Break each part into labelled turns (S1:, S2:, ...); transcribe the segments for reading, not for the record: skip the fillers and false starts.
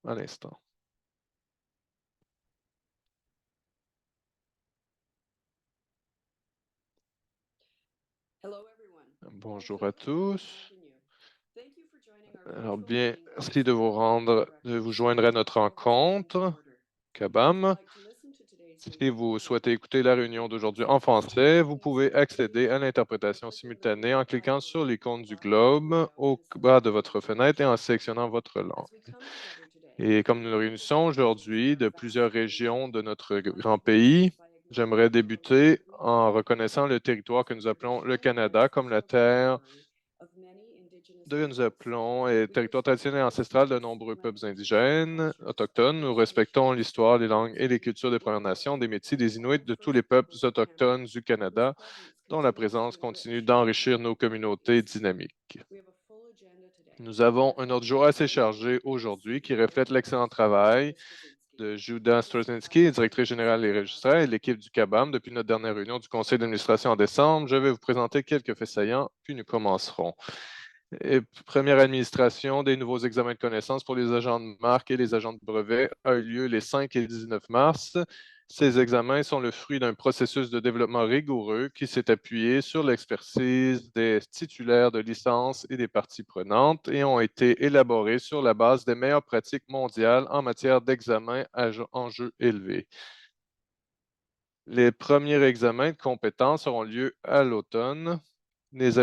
S1: à l'instant. Bonjour à tous. Alors bien, merci de vous joindre à notre rencontre, CABAM. Si vous souhaitez écouter la réunion d'aujourd'hui en français, vous pouvez accéder à l'interprétation simultanée en cliquant sur l'icône du globe au bas de votre fenêtre et en sélectionnant votre langue. Et comme nous nous réunissons aujourd'hui de plusieurs régions de notre grand pays, j'aimerais débuter en reconnaissant le territoire que nous appelons le Canada comme la terre nous appelons territoire traditionnel et ancestral de nombreux peuples indigènes, autochtones. Nous respectons l'histoire, les langues et les cultures des Premières Nations, des métis, des Inuits, de tous les peuples autochtones du Canada, dont la présence continue d'enrichir nos communautés dynamiques. Nous avons un ordre du jour assez chargé aujourd'hui qui reflète l'excellent travail de Judah Straczynski, directrice générale des registraires, et l'équipe du CABAM depuis notre dernière réunion du conseil d'administration en décembre. Je vais vous présenter quelques faits saillants, puis nous commencerons. Et première administration des nouveaux examens de connaissances pour les agents de marque et les agents de brevet a eu lieu les 5 et 19 mars. Ces examens sont le fruit d'un processus de développement rigoureux qui s'est appuyé sur l'expertise des titulaires de licences et des parties prenantes et ont été élaborés sur la base des meilleures pratiques mondiales en matière d'examen à enjeux élevés. Les premiers examens de compétences auront lieu à l'automne. Les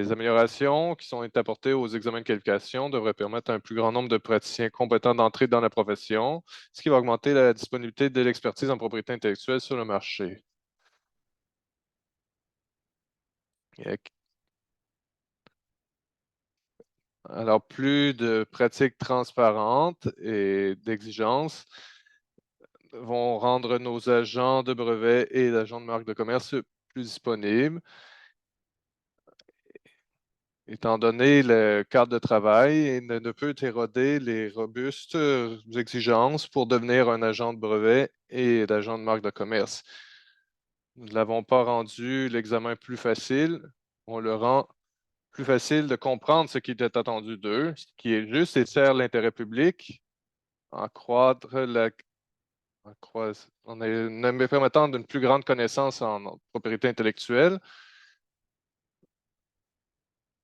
S1: améliorations qui sont apportées aux examens de qualification devraient permettre à un plus grand nombre de praticiens compétents d'entrer dans la profession, ce qui va augmenter la disponibilité de l'expertise en propriété intellectuelle sur le marché. Alors, plus de pratiques transparentes et d'exigences vont rendre nos agents de brevet et agents de marque de commerce plus disponibles. Étant donné le cadre de travail, et ne peut éroder les robustes exigences pour devenir un agent de brevet et d'agent de marque de commerce. Nous ne l'avons pas rendu l'examen plus facile, on le rend plus facile de comprendre ce qui était attendu d'eux, ce qui est juste et sert l'intérêt public, en permettant d'une plus grande connaissance en propriété intellectuelle.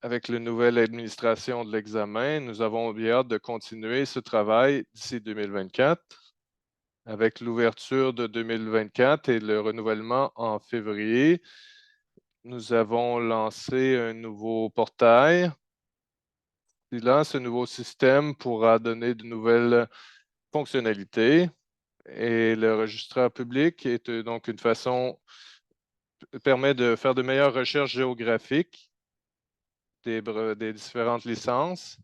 S1: Avec la nouvelle administration de l'examen, nous avons bien hâte de continuer ce travail d'ici 2024. Avec l'ouverture de 2024 et le renouvellement en février, nous avons lancé un nouveau portail. Et là, ce nouveau système pourra donner de nouvelles fonctionnalités et le registraire public est donc une façon permet de faire de meilleures recherches géographiques des différentes licences.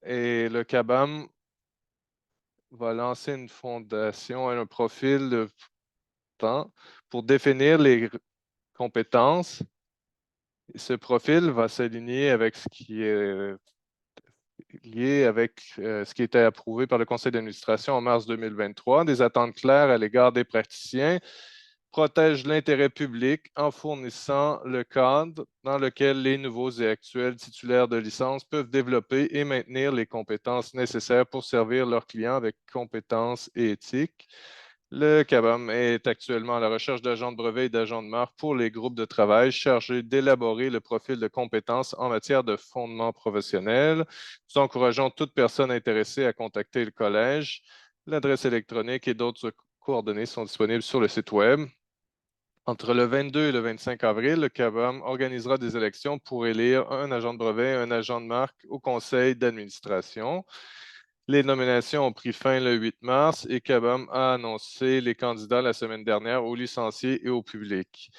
S1: Et le CABAM va lancer une fondation, un profil de temps pour définir les compétences. Et ce profil va s'aligner avec ce qui est lié avec ce qui était approuvé par le conseil d'administration en mars 2023, des attentes claires à l'égard des praticiens, protège l'intérêt public en fournissant le cadre dans lequel les nouveaux et actuels titulaires de licence peuvent développer et maintenir les compétences nécessaires pour servir leurs clients avec compétences et éthique. Le CABAM est actuellement à la recherche d'agents de brevet et d'agents de marque pour les groupes de travail chargés d'élaborer le profil de compétences en matière de fondement professionnel. Nous encourageons toute personne intéressée à contacter le collège. L'adresse électronique et d'autres coordonnées sont disponibles sur le site Web. Entre le 22 et le 25 avril, le CABAM organisera des élections pour élire un agent de brevet et un agent de marque au conseil d'administration. Les nominations ont pris fin le 8 mars et CABAM a annoncé les candidats la semaine dernière aux licenciés et au public.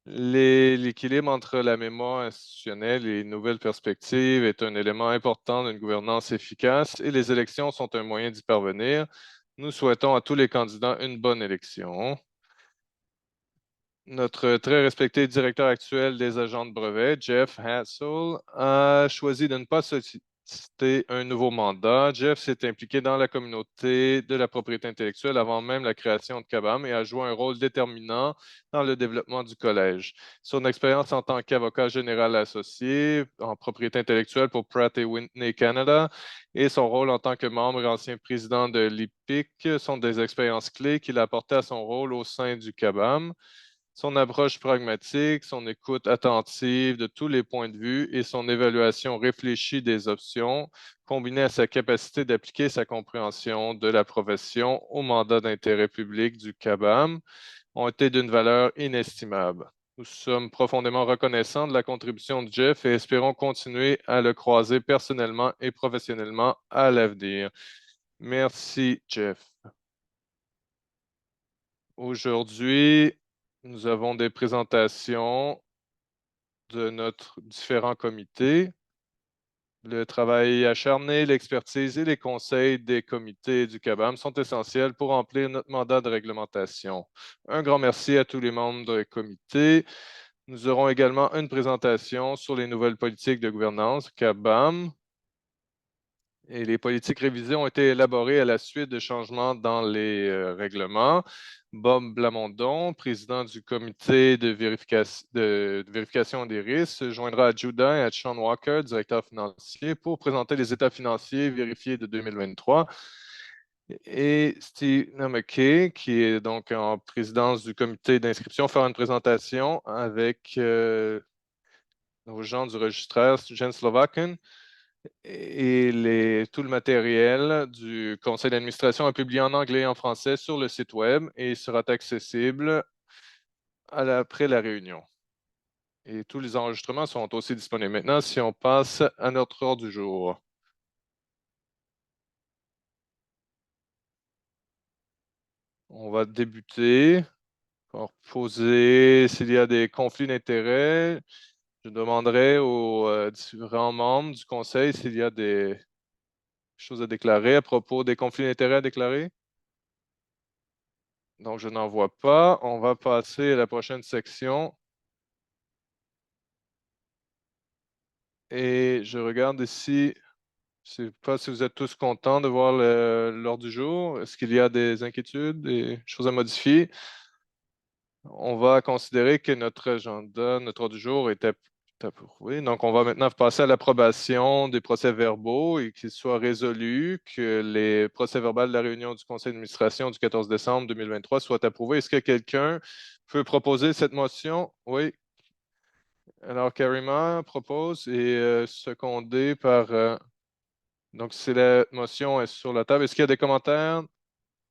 S1: L'équilibre entre la mémoire institutionnelle et les nouvelles perspectives est un élément important d'une gouvernance efficace et les élections sont un moyen d'y parvenir. Nous souhaitons à tous les candidats une bonne élection. Notre très respecté directeur actuel des agents de brevet, Jeff Hassel, a choisi de ne pas C'était un nouveau mandat. Jeff s'est impliqué dans la communauté de la propriété intellectuelle avant même la création de CABAM et a joué un rôle déterminant dans le développement du collège. Son expérience en tant qu'avocat général associé en propriété intellectuelle pour Pratt et Whitney Canada et son rôle en tant que membre et ancien président de l'IPIC sont des expériences clés qu'il a apportées à son rôle au sein du CABAM. Son approche pragmatique, son écoute attentive de tous les points de vue et son évaluation réfléchie des options, combinées à sa capacité d'appliquer sa compréhension de la profession au mandat d'intérêt public du CABAM, ont été d'une valeur inestimable. Nous sommes profondément reconnaissants de la contribution de Jeff et espérons continuer à le croiser personnellement et professionnellement à l'avenir. Merci, Jeff. Aujourd'hui, nous avons des présentations de notre différents comités. Le travail acharné, l'expertise et les conseils des comités du CABAM sont essentiels pour remplir notre mandat de réglementation. Un grand merci à tous les membres des comités. Nous aurons également une présentation sur les nouvelles politiques de gouvernance CABAM. Et les politiques révisées ont été élaborées à la suite de changements dans les règlements. Bob Blamondon, président du comité de vérification des risques, se joindra à Judah et à Sean Walker, directeur financier, pour présenter les états financiers vérifiés de 2023. Et Steve McKay, qui est donc en présidence du comité d'inscription, fera une présentation avec nos gens du registraire, Jen Slovakin, et tout le matériel du conseil d'administration est publié en anglais et en français sur le site web et sera accessible après la réunion. Et tous les enregistrements sont aussi disponibles. Maintenant, si on passe à notre ordre du jour. On va débuter par poser s'il y a des conflits d'intérêts. Je demanderai aux différents membres du conseil s'il y a des choses à déclarer à propos des conflits d'intérêts à déclarer. Donc, je n'en vois pas. On va passer à la prochaine section. Et je regarde ici, je ne sais pas si vous êtes tous contents de voir l'ordre du jour. Est-ce qu'il y a des inquiétudes, des choses à modifier? On va considérer que notre agenda, notre ordre du jour est approuvé. Donc, on va maintenant passer à l'approbation des procès-verbaux et qu'il soit résolu que les procès-verbaux de la réunion du conseil d'administration du 14 décembre 2023 soient approuvés. Est-ce que quelqu'un peut proposer cette motion? Oui. Alors, Karima propose et secondé par... donc, si la motion est sur la table, est-ce qu'il y a des commentaires,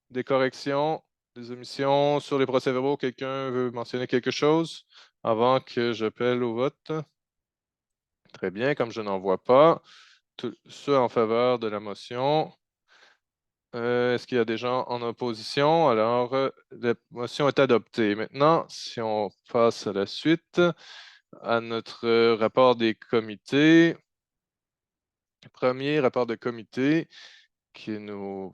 S1: des corrections, des omissions sur les procès-verbaux? Quelqu'un veut mentionner quelque chose avant que j'appelle au vote? Très bien, comme je n'en vois pas. Tous ceux en faveur de la motion. Est-ce qu'il y a des gens en opposition? Alors, la motion est adoptée. Maintenant, si on passe à la suite, à notre rapport des comités. Premier rapport de comité que nous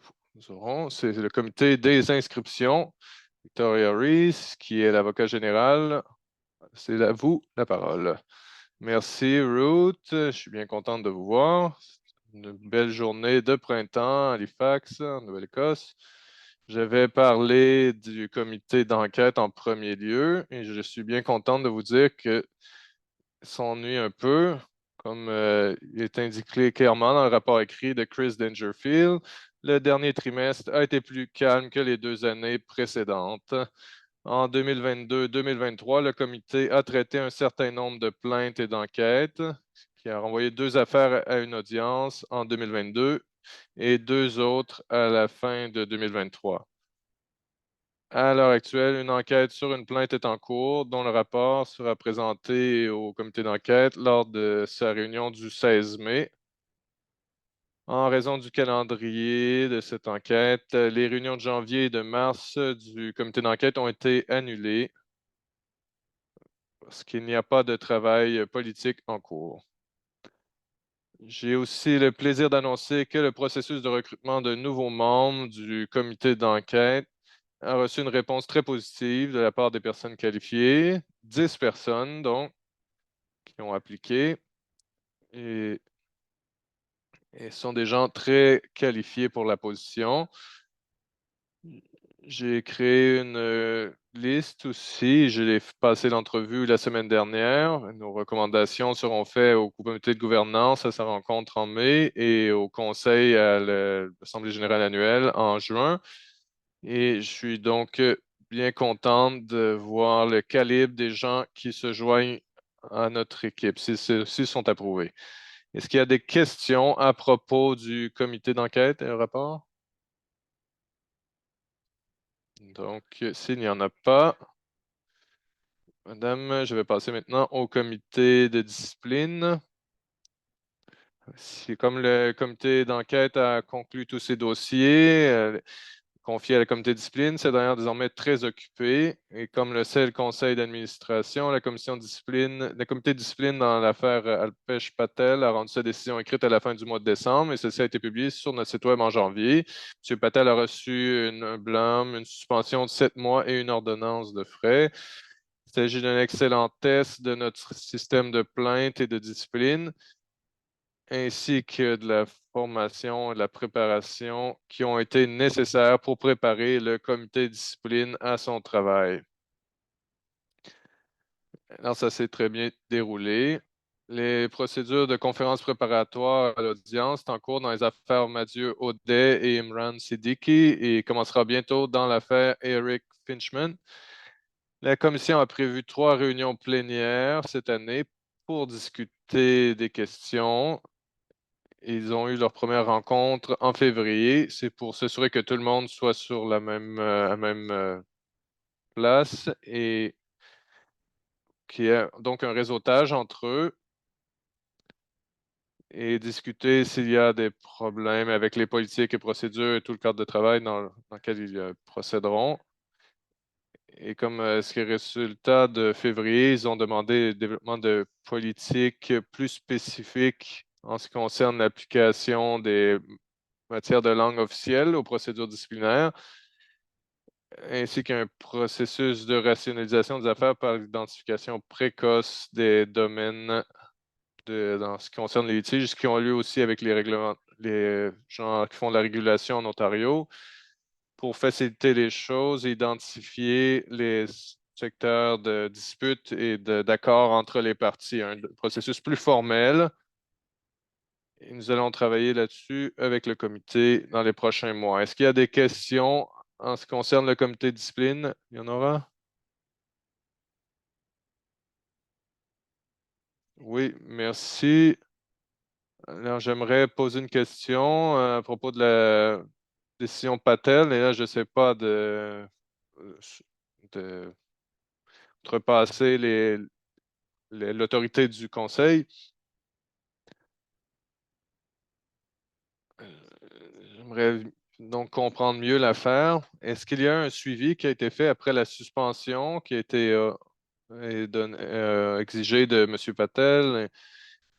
S1: aurons, c'est le comité des inscriptions. Victoria Reese, qui est l'avocat général. C'est à vous la parole. Merci, Ruth. Je suis bien contente de vous voir. Une belle journée de printemps à Halifax, en Nouvelle-Écosse. Je vais parler du comité d'enquête en premier lieu et je suis bien contente de vous dire que s'ennuie un peu, comme il est indiqué clairement dans le rapport écrit de Chris Dangerfield. Le dernier trimestre a été plus calme que les 2 années précédentes. En 2022-2023, le comité a traité un certain nombre de plaintes et d'enquêtes, qui a renvoyé 2 affaires à une audience en 2022 et 2 autres à la fin de 2023. À l'heure actuelle, une enquête sur une plainte est en cours, dont le rapport sera présenté au comité d'enquête lors de sa réunion du 16 mai. En raison du calendrier de cette enquête, les réunions de janvier et de mars du comité d'enquête ont été annulées parce qu'il n'y a pas de travail politique en cours. J'ai aussi le plaisir d'annoncer que le processus de recrutement de nouveaux membres du comité d'enquête a reçu une réponse très positive de la part des personnes qualifiées, 10 personnes donc, qui ont appliqué. Et Et ce sont des gens très qualifiés pour la position. J'ai créé une liste aussi. Je l'ai passé l'entrevue la semaine dernière. Nos recommandations seront faites au comité de gouvernance à sa rencontre en mai et au conseil à l'Assemblée générale annuelle en juin. Et je suis donc bien contente de voir le calibre des gens qui se joignent à notre équipe, si ceux-ci sont approuvés. Est-ce qu'il y a des questions à propos du comité d'enquête et le rapport? Donc, s'il n'y en a pas, madame, je vais passer maintenant au comité de discipline. Comme le comité d'enquête a conclu tous ses dossiers, confiés à la comité de discipline, c'est d'ailleurs désormais très occupé. Et comme le sait le conseil d'administration, la commission de discipline, le comité de discipline dans l'affaire Alpesh Patel a rendu sa décision écrite à la fin du mois de décembre et ceci a été publié sur notre site web en janvier. M. Patel a reçu un blâme, une suspension de 7 mois et une ordonnance de frais. Il s'agit d'un excellent test de notre système de plainte et de discipline, ainsi que de la formation et de la préparation qui ont été nécessaires pour préparer le comité de discipline à son travail. Alors, ça s'est très bien déroulé. Les procédures de conférence préparatoire à l'audience sont en cours dans les affaires Mathieu Audet et Imran Siddiqui et commencera bientôt dans l'affaire Eric Finchman. La commission a prévu 3 réunions plénières cette année pour discuter des questions. Ils ont eu leur première rencontre en février. C'est pour s'assurer que tout le monde soit sur la même place et qu'il y ait donc un réseautage entre eux et discuter s'il y a des problèmes avec les politiques et procédures et tout le cadre de travail dans lequel ils procéderont. Et comme ce qui est résultat de février, ils ont demandé le développement de politiques plus spécifiques en ce qui concerne l'application des matières de langue officielle aux procédures disciplinaires, ainsi qu'un processus de rationalisation des affaires par l'identification précoce des domaines dans ce qui concerne les litiges qui ont lieu aussi avec les gens qui font de la régulation en Ontario pour faciliter les choses, identifier les secteurs de dispute et d'accord entre les parties, un processus plus formel. Et nous allons travailler là-dessus avec le comité dans les prochains mois. Est-ce qu'il y a des questions en ce qui concerne le comité de discipline? Il y en aura? Oui, merci. Alors, j'aimerais poser une question à propos de la décision Patel. Et là, je ne sais pas de outrepasser l'autorité du conseil. J'aimerais donc comprendre mieux l'affaire. Est-ce qu'il y a un suivi qui a été fait après la suspension qui a été exigée de M. Patel,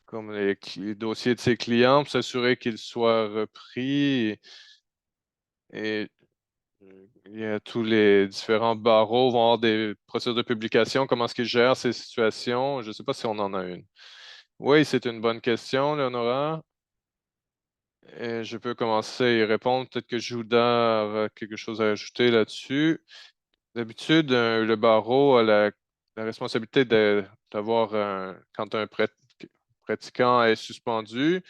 S1: comme les dossiers de ses clients, pour s'assurer qu'ils soient repris et il y a tous les différents barreaux vont avoir des procédures de publication. Comment est-ce qu'ils gèrent ces situations? Je ne sais pas si on en a une. Oui, c'est une bonne question, Léonora. Et je peux commencer à y répondre. Peut-être que Judas a quelque chose à ajouter là-dessus. D'habitude, le barreau a la responsabilité d'avoir quand un pratiquant est suspendu,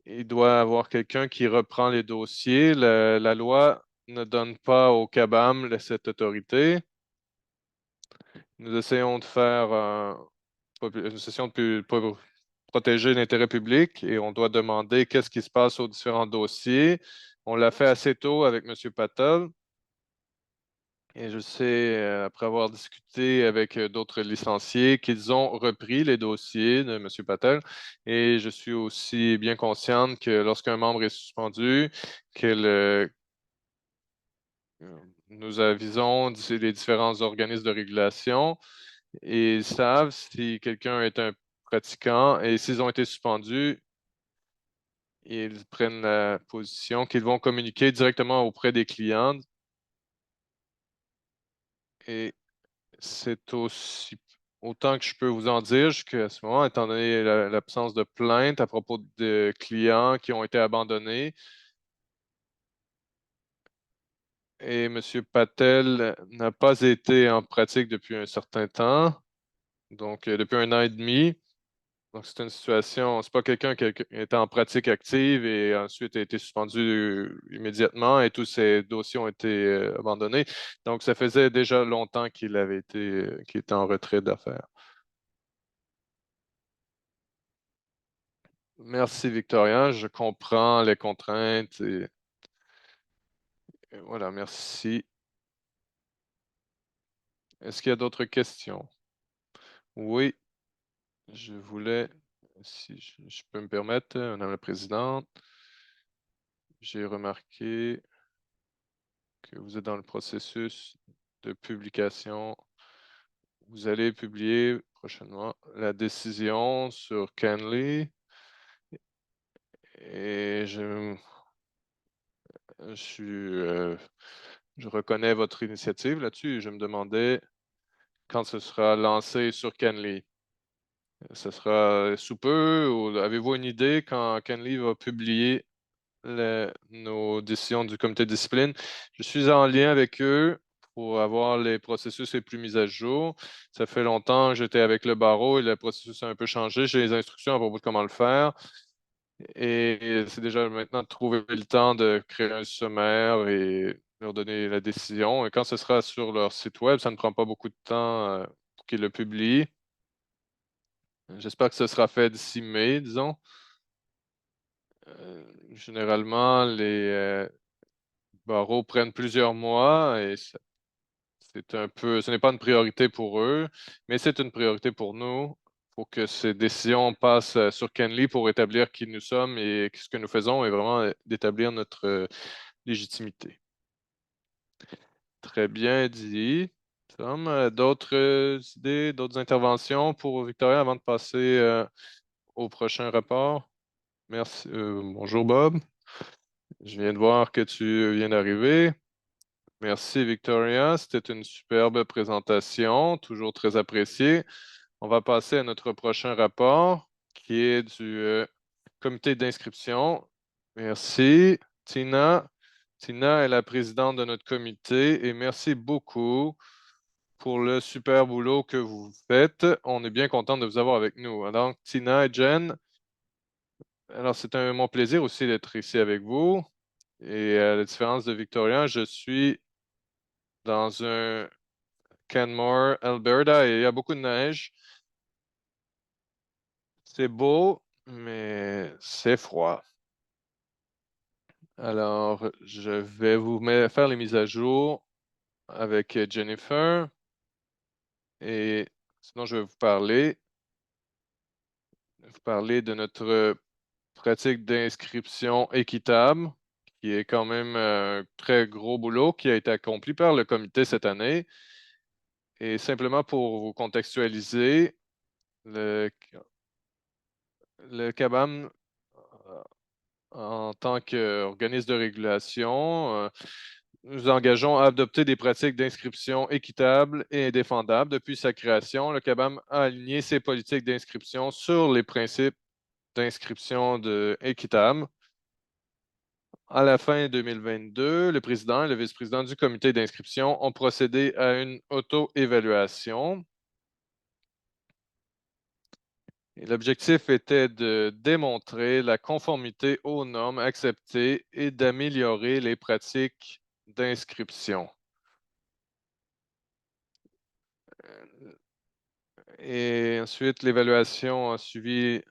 S1: il doit avoir quelqu'un qui reprend les dossiers. La loi ne donne pas au CABAM cette autorité. Nous essayons de faire une session pour protéger l'intérêt public et on doit demander qu'est-ce qui se passe aux différents dossiers. On l'a fait assez tôt avec M. Patel. Et je sais, après avoir discuté avec d'autres licenciés, qu'ils ont repris les dossiers de M. Patel. Et je suis aussi bien consciente que lorsqu'un membre est suspendu, que nous avisons les différents organismes de régulation et ils savent si quelqu'un est un pratiquant et s'ils ont été suspendus, ils prennent la position qu'ils vont communiquer directement auprès des clients et c'est aussi autant que je peux vous en dire jusqu'à ce moment, étant donné l'absence de plainte à propos de clients qui ont été abandonnés, et M. Patel n'a pas été en pratique depuis un certain temps, donc depuis 1 an et demi. Donc, c'est une situation, c'est pas quelqu'un qui était en pratique active et ensuite a été suspendu immédiatement et tous ses dossiers ont été abandonnés. Donc, ça faisait déjà longtemps qu'il était en retrait d'affaires. Merci, Victoria. Je comprends les contraintes et voilà, merci. Est-ce qu'il y a d'autres questions? Oui, je voulais, si je peux me permettre, Madame la Présidente, j'ai remarqué que vous êtes dans le processus de publication. Vous allez publier prochainement la décision sur Canly et je reconnais votre initiative là-dessus et je me demandais quand ce sera lancé sur Canly. Ce sera sous peu ou avez-vous une idée quand Canly va publier nos décisions du comité de discipline? Je suis en lien avec eux pour avoir les processus les plus mis à jour. Ça fait longtemps que j'étais avec le barreau et le processus a un peu changé. J'ai les instructions à propos de comment le faire. Et c'est déjà maintenant de trouver le temps de créer un sommaire et leur donner la décision. Et quand ce sera sur leur site web, ça ne prend pas beaucoup de temps pour qu'ils le publient. J'espère que ce sera fait d'ici mai, disons. Généralement, les barreaux prennent plusieurs mois et c'est un peu, ce n'est pas une priorité pour eux, mais c'est une priorité pour nous. Pour que ces décisions passent sur Kenly pour établir qui nous sommes et ce que nous faisons et vraiment d'établir notre légitimité. Très bien dit. Tom, d'autres idées, d'autres interventions pour Victoria avant de passer au prochain rapport? Merci. Bonjour Bob. Je viens de voir que tu viens d'arriver. Merci Victoria, c'était une superbe présentation, toujours très appréciée. On va passer à notre prochain rapport qui est du comité d'inscription. Merci Tina. Tina est la présidente de notre comité et merci beaucoup pour le super boulot que vous faites. On est bien content de vous avoir avec nous. Alors, Tina et Jen, alors c'est mon plaisir aussi d'être ici avec vous. Et à la différence de Victoria, je suis dans un Canmore, Alberta, et il y a beaucoup de neige. C'est beau, mais c'est froid. Alors, je vais faire les mises à jour avec Jennifer. Et sinon, je vais vous parler de notre pratique d'inscription équitable, qui est quand même un très gros boulot qui a été accompli par le comité cette année. Et simplement pour vous contextualiser, le, le CABAM, en tant qu'organisme de régulation, nous engageons à adopter des pratiques d'inscription équitables et défendables. Depuis sa création, le CABAM a aligné ses politiques d'inscription sur les principes d'inscription équitable. À la fin 2022, le président et le vice-président du comité d'inscription ont procédé à une auto-évaluation. L'objectif était de démontrer la conformité aux normes acceptées et d'améliorer les pratiques d'inscription. Et ensuite, l'évaluation a suivi,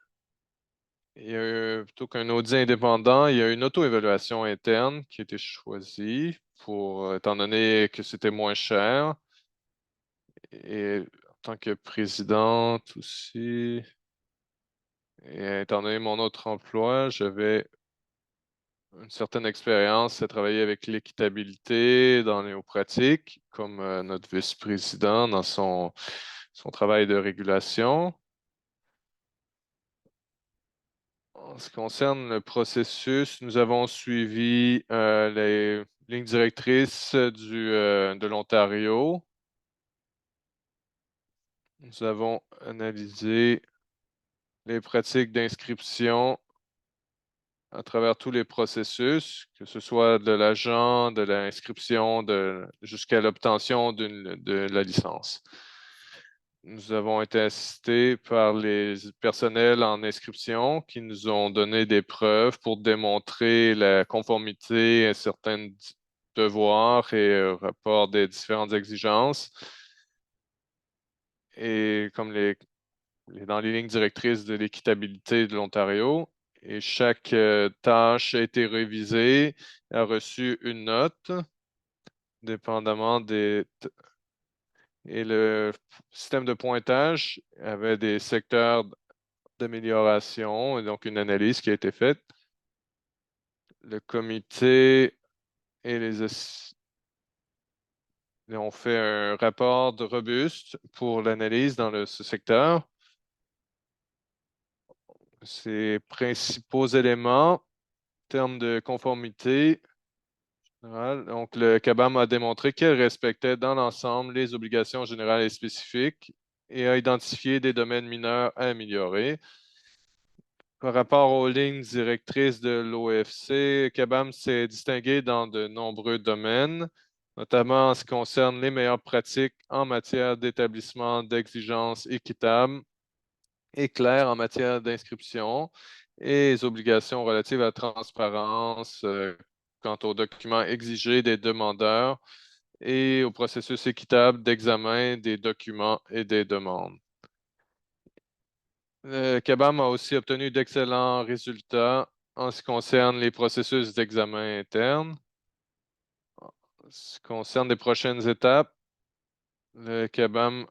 S1: plutôt qu'un audit indépendant, il y a une auto-évaluation interne qui a été choisie étant donné que c'était moins cher. Et en tant que présidente aussi, et étant donné mon autre emploi, j'avais une certaine expérience à travailler avec l'équitabilité dans les pratiques, comme notre vice-président dans son travail de régulation. En ce qui concerne le processus, nous avons suivi les lignes directrices de l'Ontario. Nous avons analysé les pratiques d'inscription à travers tous les processus, que ce soit de l'agent, de l'inscription, jusqu'à l'obtention de la licence. Nous avons été assistés par les personnels en inscription qui nous ont donné des preuves pour démontrer la conformité à certains devoirs et rapport des différentes exigences. Et comme dans les lignes directrices de l'équitabilité de l'Ontario, et chaque tâche a été révisée, a reçu une note, dépendamment et le système de pointage avait des secteurs d'amélioration, et donc une analyse qui a été faite. Le comité et ont fait un rapport robuste pour l'analyse dans ce secteur. Ces principaux éléments, en termes de conformité, donc, le CABAM a démontré qu'elle respectait dans l'ensemble les obligations générales et spécifiques et a identifié des domaines mineurs à améliorer. Par rapport aux lignes directrices de l'OFC, CABAM s'est distingué dans de nombreux domaines, notamment en ce qui concerne les meilleures pratiques en matière d'établissement d'exigences équitables et claires en matière d'inscription et les obligations relatives à la transparence quant aux documents exigés des demandeurs et au processus équitable d'examen des documents et des demandes. Le CABAM a aussi obtenu d'excellents résultats en ce qui concerne les processus d'examen interne. En ce qui concerne les prochaines étapes, le CABAM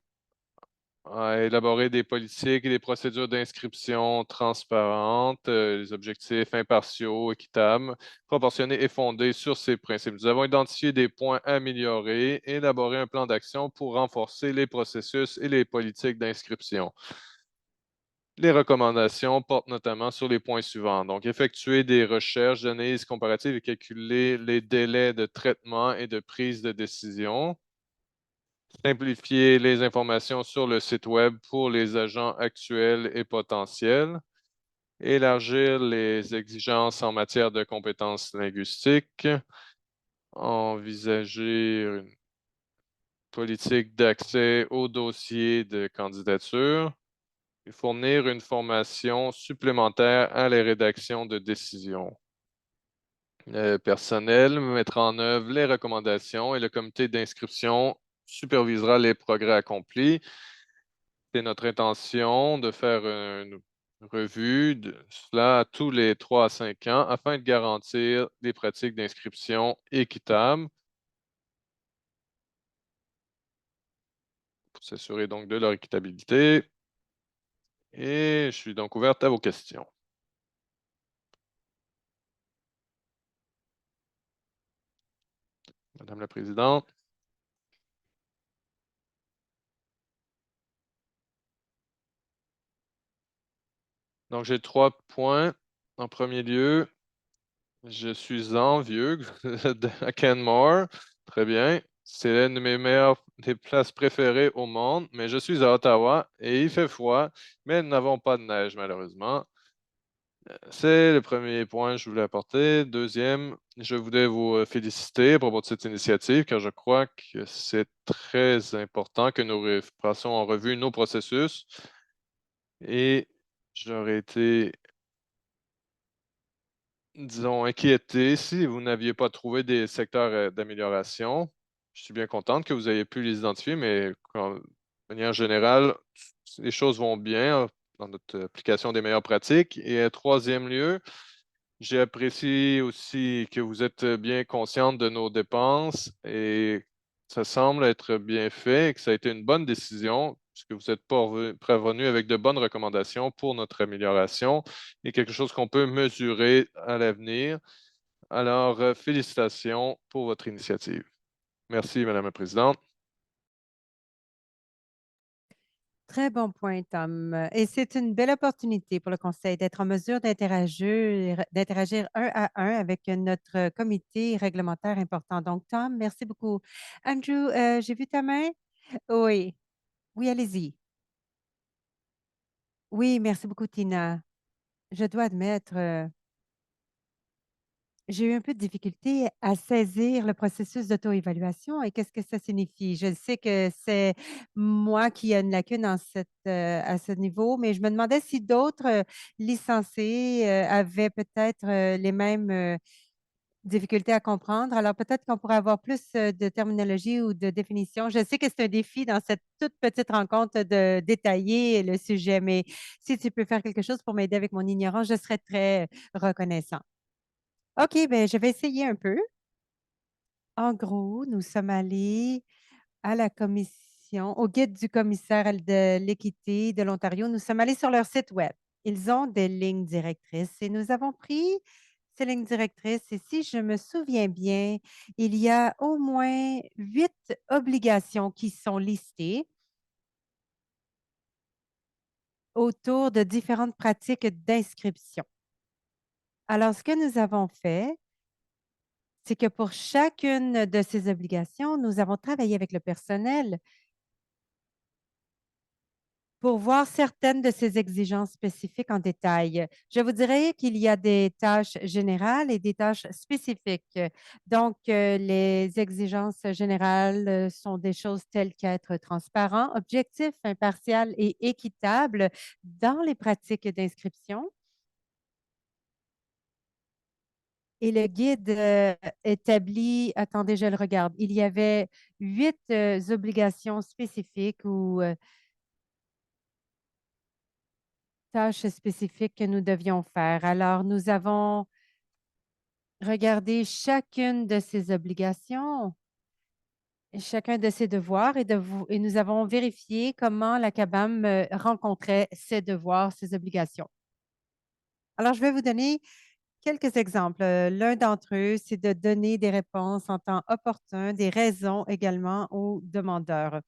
S1: a élaboré des politiques et des procédures d'inscription transparentes, les objectifs impartiaux, équitables, proportionnés et fondés sur ces principes. Nous avons identifié des points améliorés et élaboré un plan d'action pour renforcer les processus et les politiques d'inscription. Les recommandations portent notamment sur les points suivants. Donc, effectuer des recherches d'analyse comparative et calculer les délais de traitement et de prise de décision. Simplifier les informations sur le site Web pour les agents actuels et potentiels. Élargir les exigences en matière de compétences linguistiques. Envisager une politique d'accès aux dossiers de candidature. Et fournir une formation supplémentaire à la rédaction de décisions. Le personnel mettra en œuvre les recommandations et le comité d'inscription supervisera les progrès accomplis. C'est notre intention de faire une revue de cela tous les 3 à 5 ans afin de garantir des pratiques d'inscription équitables pour s'assurer donc de leur équitabilité. Et je suis donc ouverte à vos questions. Madame la Présidente. Donc, j'ai 3 points. En premier lieu, je suis envieux de Canmore. Très bien. C'est l'une de mes meilleures des places préférées au monde, mais je suis à Ottawa et il fait froid, mais nous n'avons pas de neige, malheureusement. C'est le premier point que je voulais apporter. Deuxième, je voulais vous féliciter à propos de cette initiative, car je crois que c'est très important que nous passions en revue nos processus. Et j'aurais été, disons, inquiété si vous n'aviez pas trouvé des secteurs d'amélioration. Je suis bien contente que vous ayez pu les identifier, mais de manière générale, les choses vont bien dans notre application des meilleures pratiques. Et troisième lieu, j'ai apprécié aussi que vous êtes bien consciente de nos dépenses et ça semble être bien fait et que ça a été une bonne décision puisque vous êtes prévenu avec de bonnes recommandations pour notre amélioration et quelque chose qu'on peut mesurer à l'avenir. Alors, félicitations pour votre initiative. Merci, Madame la Présidente.
S2: Très bon point, Tom. Et c'est une belle opportunité pour le Conseil d'être en mesure d'interagir un à un avec notre comité réglementaire important. Donc, Tom, merci beaucoup. Andrew, j'ai vu ta main. Oui, oui, allez-y. Oui, merci beaucoup, Tina. Je dois admettre, j'ai eu un peu de difficulté à saisir le processus d'auto-évaluation et qu'est-ce que ça signifie. Je sais que c'est moi qui ai une lacune à ce niveau, mais je me demandais si d'autres licenciés avaient peut-être les mêmes difficultés à comprendre. Alors peut-être qu'on pourrait avoir plus de terminologie ou de définition. Je sais que c'est un défi dans cette toute petite rencontre de détailler le sujet, mais si tu peux faire quelque chose pour m'aider avec mon ignorance, je serais très reconnaissant. OK, ben, je vais essayer un peu. En gros, nous sommes allés à la commission, au guide du commissaire de l'équité de l'Ontario. Nous sommes allés sur leur site web. Ils ont des lignes directrices et nous avons pris ces lignes directrices et si je me souviens bien, il y a au moins 8 obligations qui sont listées autour de différentes pratiques d'inscription. Alors, ce que nous avons fait, c'est que pour chacune de ces obligations, nous avons travaillé avec le personnel pour voir certaines de ces exigences spécifiques en détail. Je vous dirais qu'il y a des tâches générales et des tâches spécifiques. Donc, les exigences générales sont des choses telles qu'être transparent, objectif, impartial et équitable dans les pratiques d'inscription. Et le guide établit, attendez, je le regarde, il y avait 8 obligations spécifiques ou tâches spécifiques que nous devions faire. Alors, nous avons regardé chacune de ces obligations, chacun de ces devoirs et nous avons vérifié comment la CABAM rencontrait ces devoirs, ces obligations. Alors, je vais vous donner quelques exemples. L'un d'entre eux, c'est de donner des réponses en temps opportun, des raisons également aux demandeurs.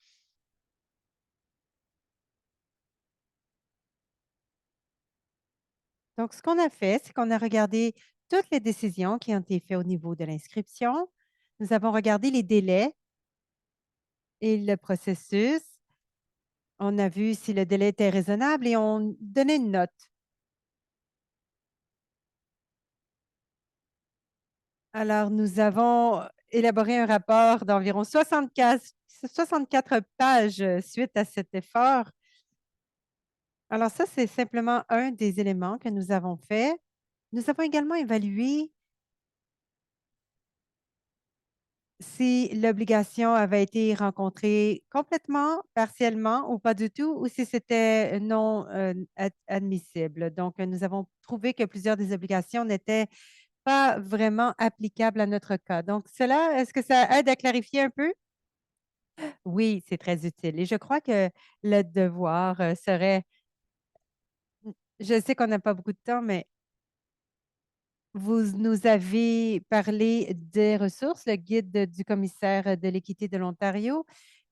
S2: Donc, ce qu'on a fait, c'est qu'on a regardé toutes les décisions qui ont été faites au niveau de l'inscription. Nous avons regardé les délais et le processus. On a vu si le délai était raisonnable et on donnait une note. Alors, nous avons élaboré un rapport d'environ 64 pages suite à cet effort. Alors, ça, c'est simplement un des éléments que nous avons fait. Nous avons également évalué si l'obligation avait été rencontrée complètement, partiellement ou pas du tout, ou si c'était non admissible. Donc, nous avons trouvé que plusieurs des obligations n'étaient pas vraiment applicables à notre cas. Donc, cela, est-ce que ça aide à clarifier un peu? Oui, c'est très utile. Et je crois que le devoir serait, je sais qu'on n'a pas beaucoup de temps, mais vous nous avez parlé des ressources, le guide du commissaire de l'équité de l'Ontario,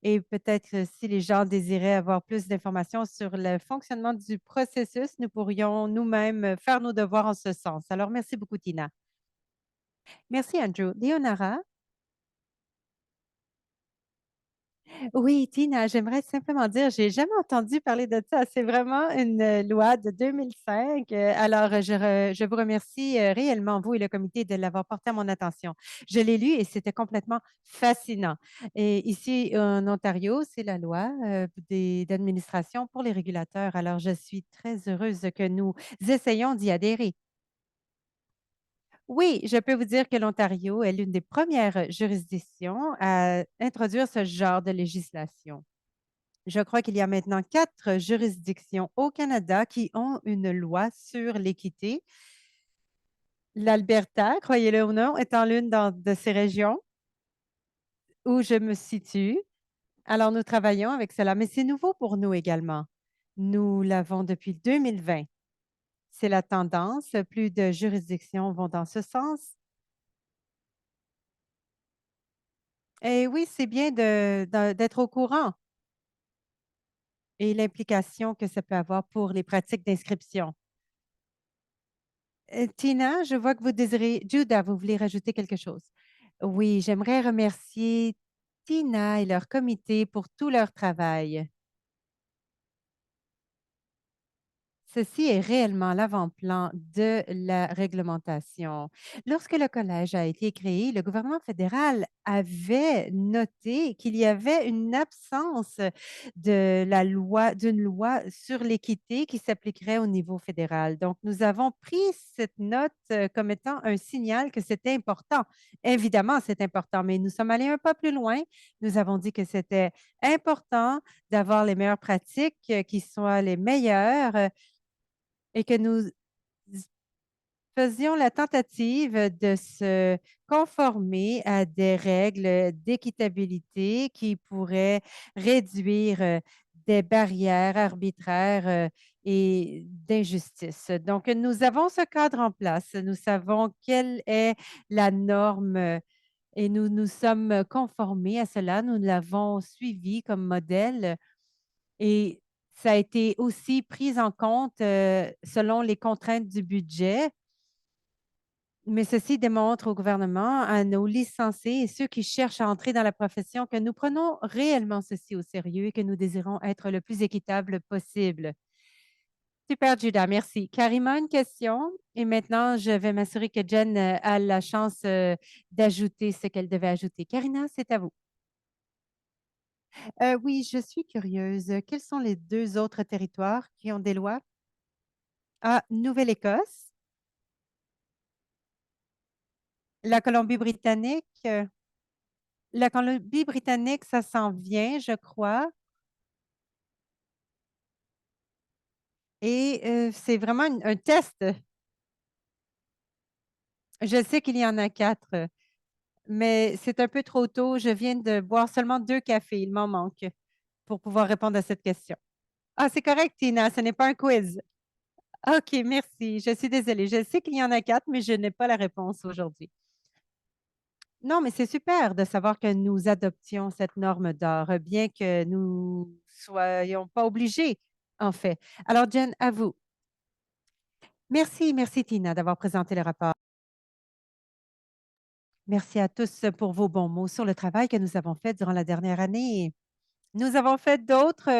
S2: et peut-être si les gens désiraient avoir plus d'informations sur le fonctionnement du processus, nous pourrions nous-mêmes faire nos devoirs en ce sens. Alors, merci beaucoup, Tina. Merci, Andrew. Leonara? Oui, Tina, j'aimerais simplement dire, j'ai jamais entendu parler de ça. C'est vraiment une loi de 2005. Alors, je vous remercie réellement, vous et le comité, de l'avoir porté à mon attention. Je l'ai lu et c'était complètement fascinant. Et ici, en Ontario, c'est la loi d'administration pour les régulateurs. Alors, je suis très heureuse que nous essayons d'y adhérer. Oui, je peux vous dire que l'Ontario est l'une des premières juridictions à introduire ce genre de législation. Je crois qu'il y a maintenant 4 juridictions au Canada qui ont une loi sur l'équité. L'Alberta, croyez-le ou non, étant de ces régions où je me situe. Alors, nous travaillons avec cela, mais c'est nouveau pour nous également. Nous l'avons depuis 2020. C'est la tendance. Plus de juridictions vont dans ce sens. Et oui, c'est bien d'être au courant et l'implication que ça peut avoir pour les pratiques d'inscription. Tina, je vois que vous désirez, Judah, vous voulez rajouter quelque chose. Oui, j'aimerais remercier Tina et leur comité pour tout leur travail. Ceci est réellement l'avant-plan de la réglementation. Lorsque le collège a été créé, le gouvernement fédéral avait noté qu'il y avait une absence de la loi, d'une loi sur l'équité qui s'appliquerait au niveau fédéral. Donc, nous avons pris cette note comme étant un signal que c'était important. Évidemment, c'est important, mais nous sommes allés un pas plus loin. Nous avons dit que c'était important d'avoir les meilleures pratiques qui soient les meilleures et que nous faisions la tentative de se conformer à des règles d'équitabilité qui pourraient réduire, des barrières arbitraires, et d'injustice. Donc, nous avons ce cadre en place. Nous savons quelle est la norme, et nous nous sommes conformés à cela. Nous l'avons suivi comme modèle. Et ça a été aussi pris en compte, selon les contraintes du budget, mais ceci démontre au gouvernement, à nos licenciés et ceux qui cherchent à entrer dans la profession que nous prenons réellement ceci au sérieux et que nous désirons être le plus équitable possible. Super, Judah, merci. Karima, une question et maintenant je vais m'assurer que Jen, a la chance, d'ajouter ce qu'elle devait ajouter. Karina, c'est à vous. Oui, je suis curieuse. Quels sont les 2 autres territoires qui ont des lois? Ah, Nouvelle-Écosse, la Colombie-Britannique, la Colombie-Britannique, ça s'en vient, je crois, et c'est vraiment un test. Je sais qu'il y en a 4, mais c'est un peu trop tôt. Je viens de boire seulement 2 cafés, il m'en manque pour pouvoir répondre à cette question. Ah, c'est correct, Tina, ce n'est pas un quiz. OK, merci. Je suis désolée. Je sais qu'il y en a 4, mais je n'ai pas la réponse aujourd'hui. Non, mais c'est super de savoir que nous adoptions cette norme d'or, bien que nous soyons pas obligés, en fait. Alors, Jen, à vous. Merci, merci Tina d'avoir présenté le rapport. Merci à tous pour vos bons mots sur le travail que nous avons fait durant la dernière année. Nous avons fait d'autres,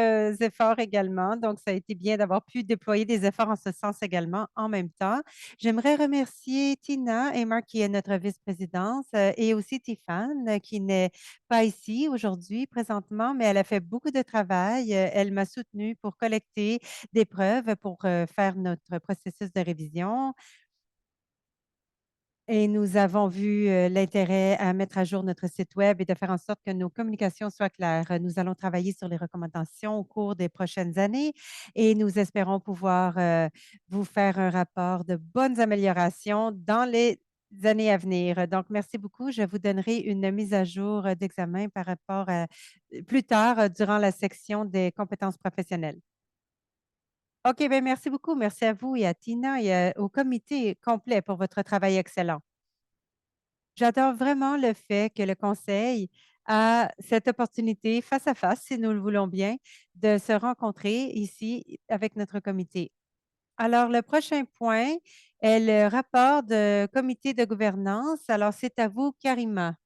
S2: efforts également, donc ça a été bien d'avoir pu déployer des efforts en ce sens également en même temps. J'aimerais remercier Tina et Marc qui est notre vice-présidence, et aussi Tiffane qui n'est pas ici aujourd'hui présentement, mais elle a fait beaucoup de travail. Elle m'a soutenue pour collecter des preuves pour, faire notre processus de révision. Et nous avons vu, l'intérêt à mettre à jour notre site web et de faire en sorte que nos communications soient claires. Nous allons travailler sur les recommandations au cours des prochaines années et nous espérons pouvoir, vous faire un rapport de bonnes améliorations dans les années à venir. Donc merci beaucoup. Je vous donnerai une mise à jour, d'examen par rapport à plus tard, durant la section des compétences professionnelles. OK, bien merci beaucoup. Merci à vous et à Tina et au comité complet pour votre travail excellent. J'adore vraiment le fait que le conseil a cette opportunité face à face, si nous le voulons bien, de se rencontrer ici avec notre comité. Alors, le prochain point est le rapport de comité de gouvernance. Alors, c'est à vous, Karima.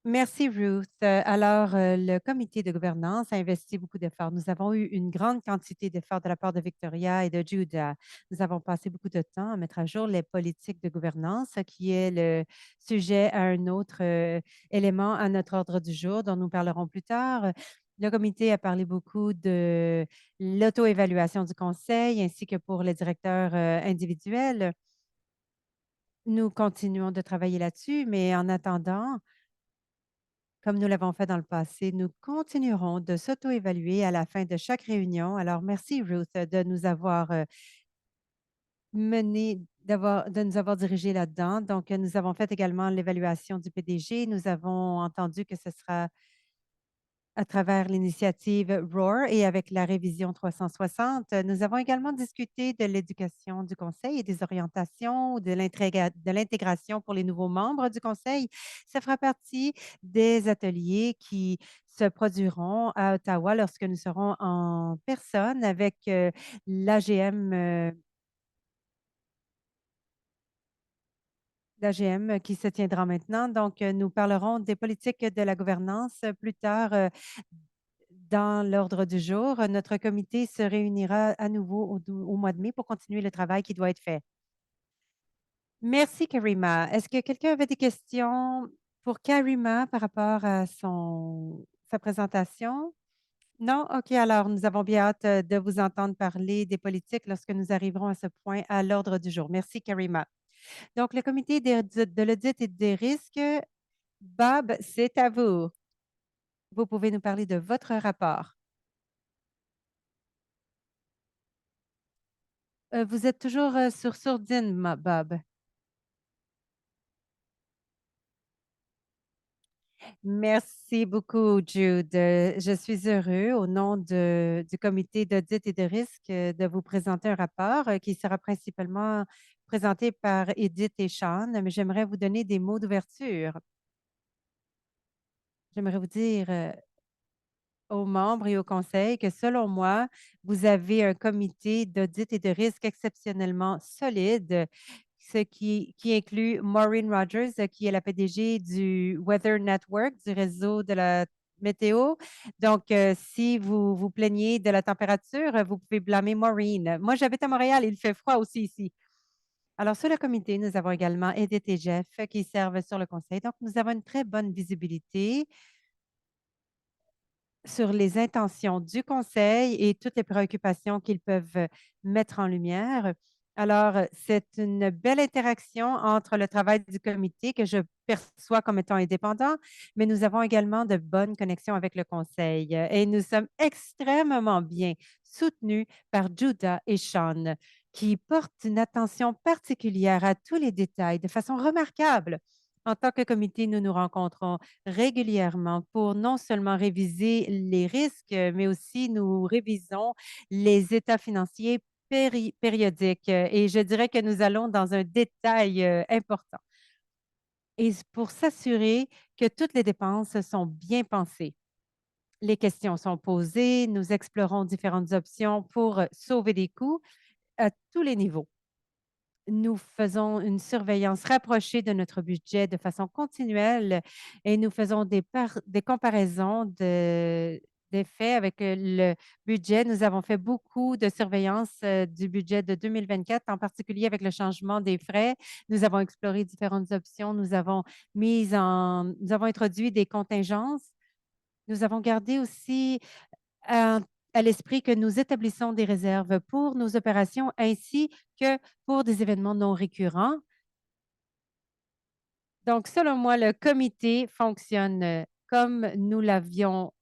S2: Merci Ruth. Alors, le comité de gouvernance a investi beaucoup d'efforts. Nous avons eu une grande quantité d'efforts de la part de Victoria et de Judah. Nous avons passé beaucoup de temps à mettre à jour les politiques de gouvernance, qui est le sujet à un autre élément à notre ordre du jour dont nous parlerons plus tard. Le comité a parlé beaucoup de l'auto-évaluation du conseil ainsi que pour les directeurs individuels. Nous continuons de travailler là-dessus, mais en attendant, comme nous l'avons fait dans le passé, nous continuerons de s'auto-évaluer à la fin de chaque réunion. Alors, merci Ruth de nous avoir mené, de nous avoir dirigés là-dedans. Donc, nous avons fait également l'évaluation du PDG. Nous avons entendu que ce sera à travers l'initiative ROAR et avec la révision 360. Nous avons également discuté de l'éducation du conseil et des orientations, de l'intégration pour les nouveaux membres du conseil. Ça fera partie des ateliers qui se produiront à Ottawa lorsque nous serons en personne avec l'AGM qui se tiendra maintenant. Donc, nous parlerons des politiques de la gouvernance plus tard dans l'ordre du jour. Notre comité se réunira à nouveau au mois de mai pour continuer le travail qui doit être fait. Merci, Karima. Est-ce que quelqu'un avait des questions pour Karima par rapport à sa présentation? Non? OK, alors nous avons bien hâte de vous entendre parler des politiques lorsque nous arriverons à ce point à l'ordre du jour. Merci, Karima. Donc, le comité de l'audit et des risques, Bob, c'est à vous. Vous pouvez nous parler de votre rapport. Vous êtes toujours sur sourdine, Bob. Merci beaucoup, Jude. Je suis heureux, au nom du comité d'audit et de risque, de vous présenter un rapport qui sera principalement présenté par Edith et Sean, mais j'aimerais vous donner des mots d'ouverture. J'aimerais vous dire aux membres et au conseil que selon moi, vous avez un comité d'audit et de risque exceptionnellement solide, ce qui inclut Maureen Rogers, qui est la PDG du Weather Network, du réseau de la météo. Donc, si vous vous plaignez de la température, vous pouvez blâmer Maureen. Moi, j'habite à Montréal, il fait froid aussi ici. Alors, sur le comité, nous avons également Edith et Jeff qui servent sur le conseil. Donc, nous avons une très bonne visibilité sur les intentions du conseil et toutes les préoccupations qu'ils peuvent mettre en lumière. Alors, c'est une belle interaction entre le travail du comité que je perçois comme étant indépendant, mais nous avons également de bonnes connexions avec le conseil et nous sommes extrêmement bien soutenus par Judah et Sean, qui portent une attention particulière à tous les détails de façon remarquable. En tant que comité, nous nous rencontrons régulièrement pour non seulement réviser les risques, mais aussi nous révisons les états financiers périodiques. Et je dirais que nous allons dans un détail important. Et pour s'assurer que toutes les dépenses sont bien pensées. Les questions sont posées, nous explorons différentes options pour sauver des coûts à tous les niveaux. Nous faisons une surveillance rapprochée de notre budget de façon continuelle et nous faisons des comparaisons des faits avec le budget. Nous avons fait beaucoup de surveillance du budget de 2024, en particulier avec le changement des frais. Nous avons exploré différentes options. Nous avons introduit des contingences. Nous avons gardé aussi à à l'esprit que nous établissons des réserves pour nos opérations ainsi que pour des événements non récurrents. Donc, selon moi, le comité fonctionne comme nous l'avions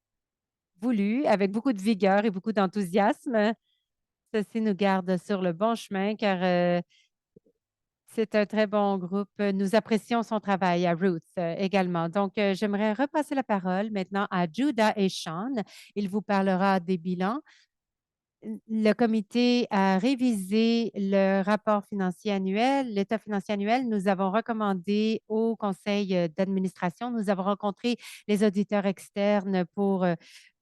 S2: voulu, avec beaucoup de vigueur et beaucoup d'enthousiasme. Ceci nous garde sur le bon chemin car c'est un très bon groupe. Nous apprécions son travail à Roots également. Donc, j'aimerais repasser la parole maintenant à Judah et Sean. Il vous parlera des bilans. Le comité a révisé le rapport financier annuel, l'état financier annuel. Nous avons recommandé au conseil d'administration, nous avons rencontré les auditeurs externes pour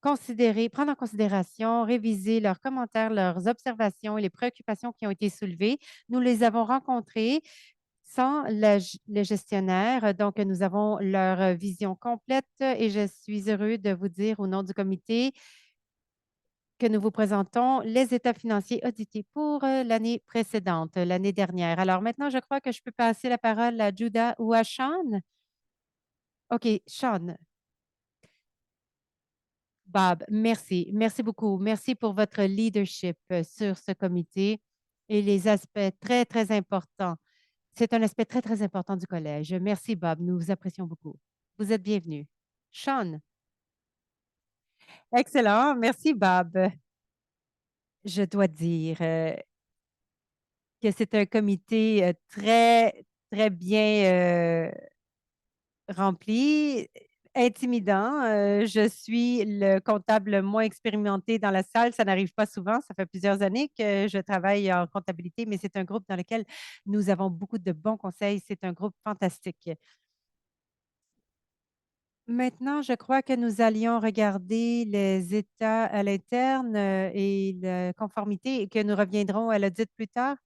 S2: prendre en considération, réviser leurs commentaires, leurs observations et les préoccupations qui ont été soulevées. Nous les avons rencontrés sans le gestionnaire. Donc, nous avons leur vision complète et je suis heureux de vous dire au nom du comité que nous vous présentons les états financiers audités pour l'année précédente, l'année dernière. Alors maintenant, je crois que je peux passer la parole à Judah ou à Sean. OK, Sean. Bob, merci. Merci beaucoup. Merci pour votre leadership sur ce comité et les aspects très, très importants. C'est un aspect très, très important du collège. Merci, Bob. Nous vous apprécions beaucoup. Vous êtes bienvenue. Sean. Excellent. Merci, Bob. Je dois dire, que c'est un comité très, très bien rempli, intimidant. Je suis le comptable le moins expérimenté dans la salle. Ça n'arrive pas souvent. Ça fait plusieurs années que je travaille en comptabilité, mais c'est un groupe dans lequel nous avons beaucoup de bons conseils. C'est un groupe fantastique. Maintenant, je crois que nous allions regarder les états à l'interne et la conformité et que nous reviendrons à l'audit plus tard.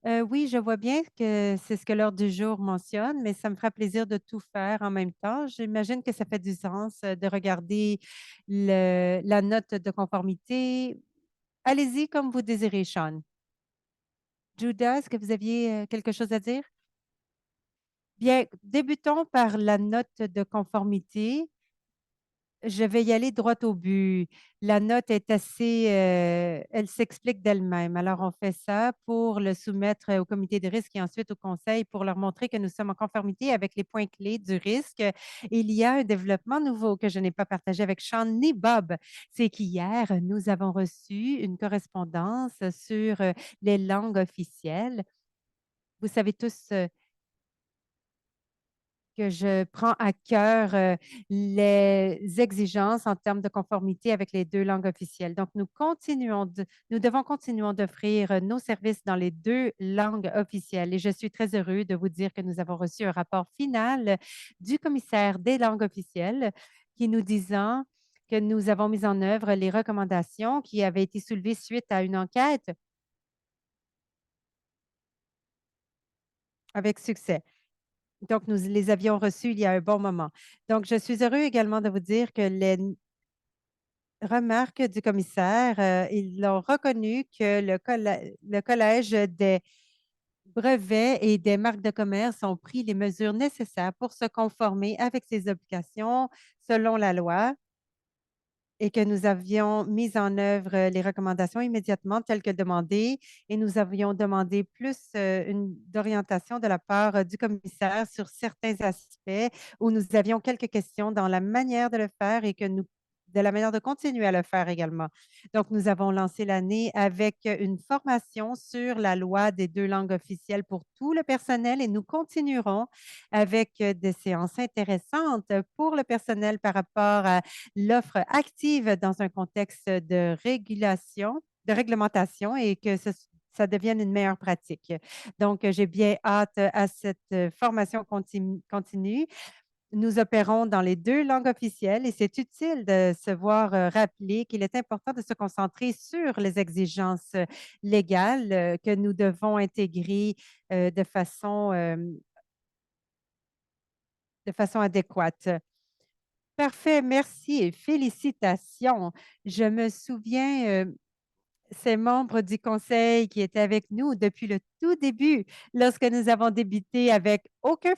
S2: Oui, je vois bien que c'est ce que l'ordre du jour mentionne, mais ça me fera plaisir de tout faire en même temps. J'imagine que ça fait du sens, de regarder la note de conformité. Allez-y comme vous désirez, Sean. Judas, est-ce que vous aviez, quelque chose à dire? Bien, débutons par la note de conformité. Je vais y aller droit au but. La note est assez, elle s'explique d'elle-même. Alors, on fait ça pour le soumettre au comité de risque et ensuite au conseil pour leur montrer que nous sommes en conformité avec les points clés du risque. Il y a un développement nouveau que je n'ai pas partagé avec Sean ni Bob. C'est qu'hier, nous avons reçu une correspondance sur les langues officielles. Vous savez tous que je prends à cœur, les exigences en termes de conformité avec les 2 langues officielles. Donc nous devons continuer d'offrir, nos services dans les 2 langues officielles et je suis très heureux de vous dire que nous avons reçu un rapport final du commissaire des langues officielles qui nous disant que nous avons mis en œuvre les recommandations qui avaient été soulevées suite à une enquête avec succès. Donc, nous les avions reçus il y a un bon moment. Donc, je suis heureux également de vous dire que les remarques du commissaire, ils ont reconnu que le collège des brevets et des marques de commerce ont pris les mesures nécessaires pour se conformer avec ces obligations selon la loi et que nous avions mis en œuvre les recommandations immédiatement telles que demandées et nous avions demandé plus d'orientation de la part du commissaire sur certains aspects où nous avions quelques questions dans la manière de le faire et que nous de la manière de continuer à le faire également. Donc, nous avons lancé l'année avec une formation sur la loi des 2 langues officielles pour tout le personnel et nous continuerons avec des séances intéressantes pour le personnel par rapport à l'offre active dans un contexte de régulation, de réglementation et que ça devienne une meilleure pratique. Donc, j'ai bien hâte à cette formation continue. Nous opérons dans les 2 langues officielles et c'est utile de se voir rappeler qu'il est important de se concentrer sur les exigences légales que nous devons intégrer de façon adéquate. Parfait, merci et félicitations. Je me souviens, ces membres du conseil qui étaient avec nous depuis le tout début, lorsque nous avons débuté avec aucun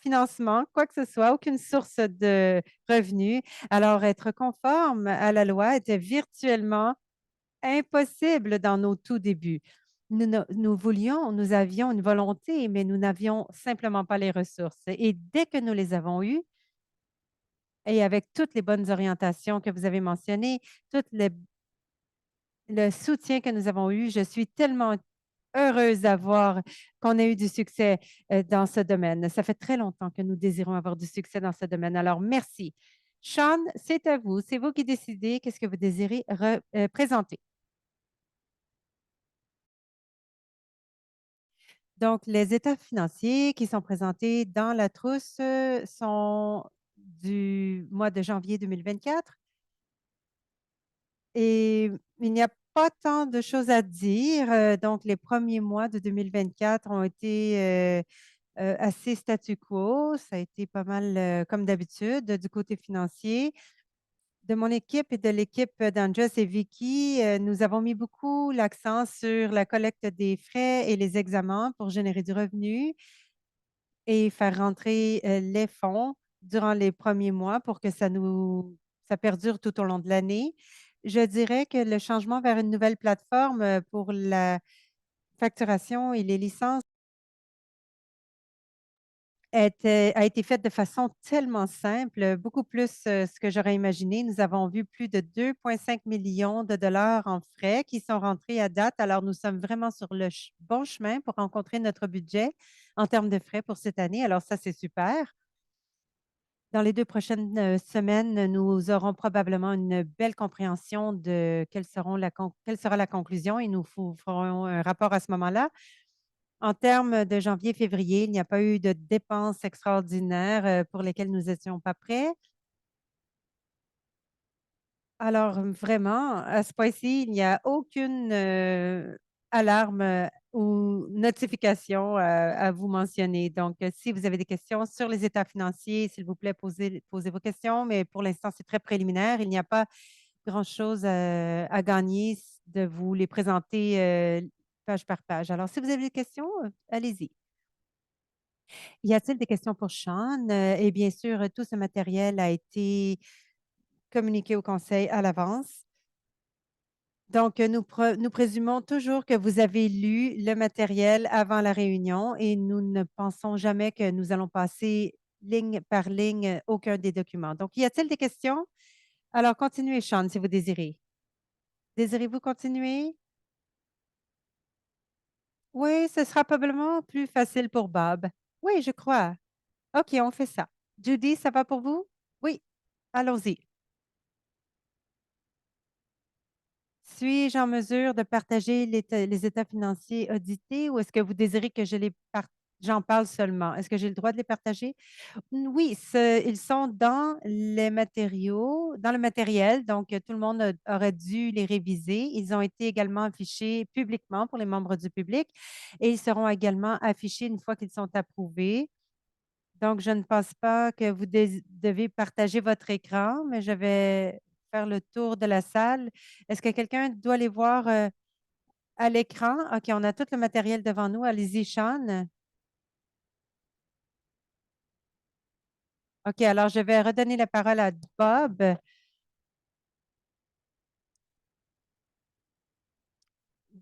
S2: financement, quoi que ce soit, aucune source de revenus. Alors, être conforme à la loi était virtuellement impossible dans nos tout débuts. Nous avions une volonté, mais nous n'avions simplement pas les ressources. Et dès que nous les avons eues, et avec toutes les bonnes orientations que vous avez mentionnées, tout le soutien que nous avons eu, je suis tellement heureuse d'avoir qu'on ait eu du succès, dans ce domaine. Ça fait très longtemps que nous désirons avoir du succès dans ce domaine, alors merci. Sean, c'est à vous. C'est vous qui décidez qu'est-ce que vous désirez présenter. Donc, les états financiers qui sont présentés dans la trousse, sont du mois de janvier 2024. Et il n'y a pas tant de choses à dire, donc les premiers mois de 2024 ont été, assez statu quo. Ça a été pas mal, comme d'habitude, du côté financier. De mon équipe et de l'équipe d'Andres et Vicky, nous avons mis beaucoup l'accent sur la collecte des frais et les examens pour générer du revenu et faire rentrer, les fonds durant les premiers mois pour que ça perdure tout au long de l'année. Je dirais que le changement vers une nouvelle plateforme, pour la facturation et les licences a été fait de façon tellement simple, beaucoup plus, ce que j'aurais imaginé. Nous avons vu plus de 2,5 millions de dollars en frais qui sont rentrés à date. Alors, nous sommes vraiment sur le bon chemin pour rencontrer notre budget en termes de frais pour cette année. Alors ça, c'est super. Dans les 2 prochaines, semaines, nous aurons probablement une belle compréhension de quelle sera la conclusion et nous ferons un rapport à ce moment-là. En termes de janvier-février, il n'y a pas eu de dépenses extraordinaires, pour lesquelles nous étions pas prêts. Alors, vraiment, à ce point-ci, il n'y a aucune, alarme, ou notification à vous mentionner. Donc, si vous avez des questions sur les états financiers, s'il vous plaît, posez vos questions, mais pour l'instant, c'est très préliminaire. Il n'y a pas grand-chose à gagner de vous les présenter page par page. Alors, si vous avez des questions, allez-y. Y a-t-il des questions pour Sean? Et bien sûr, tout ce matériel a été communiqué au conseil à l'avance. Donc, nous présumons toujours que vous avez lu le matériel avant la réunion et nous ne pensons jamais que nous allons passer ligne par ligne aucun des documents. Donc, y a-t-il des questions? Alors, continuez, Sean, si vous désirez. Désirez-vous continuer? Oui, ce sera probablement plus facile pour Bob. Oui, je crois. OK, on fait ça. Judy, ça va pour vous? Oui, allons-y. Suis-je en mesure de partager les états financiers audités ou est-ce que vous désirez que j'en parle seulement? Est-ce que j'ai le droit de les partager? Oui, ils sont dans les matériaux, dans le matériel, donc tout le monde aurait dû les réviser. Ils ont été également affichés publiquement pour les membres du public et ils seront également affichés une fois qu'ils sont approuvés. Donc, je ne pense pas que vous devez partager votre écran, mais je vais faire le tour de la salle. Est-ce que quelqu'un doit les voir à l'écran? OK, on a tout le matériel devant nous. Allez-y, Sean. OK, alors je vais redonner la parole à Bob.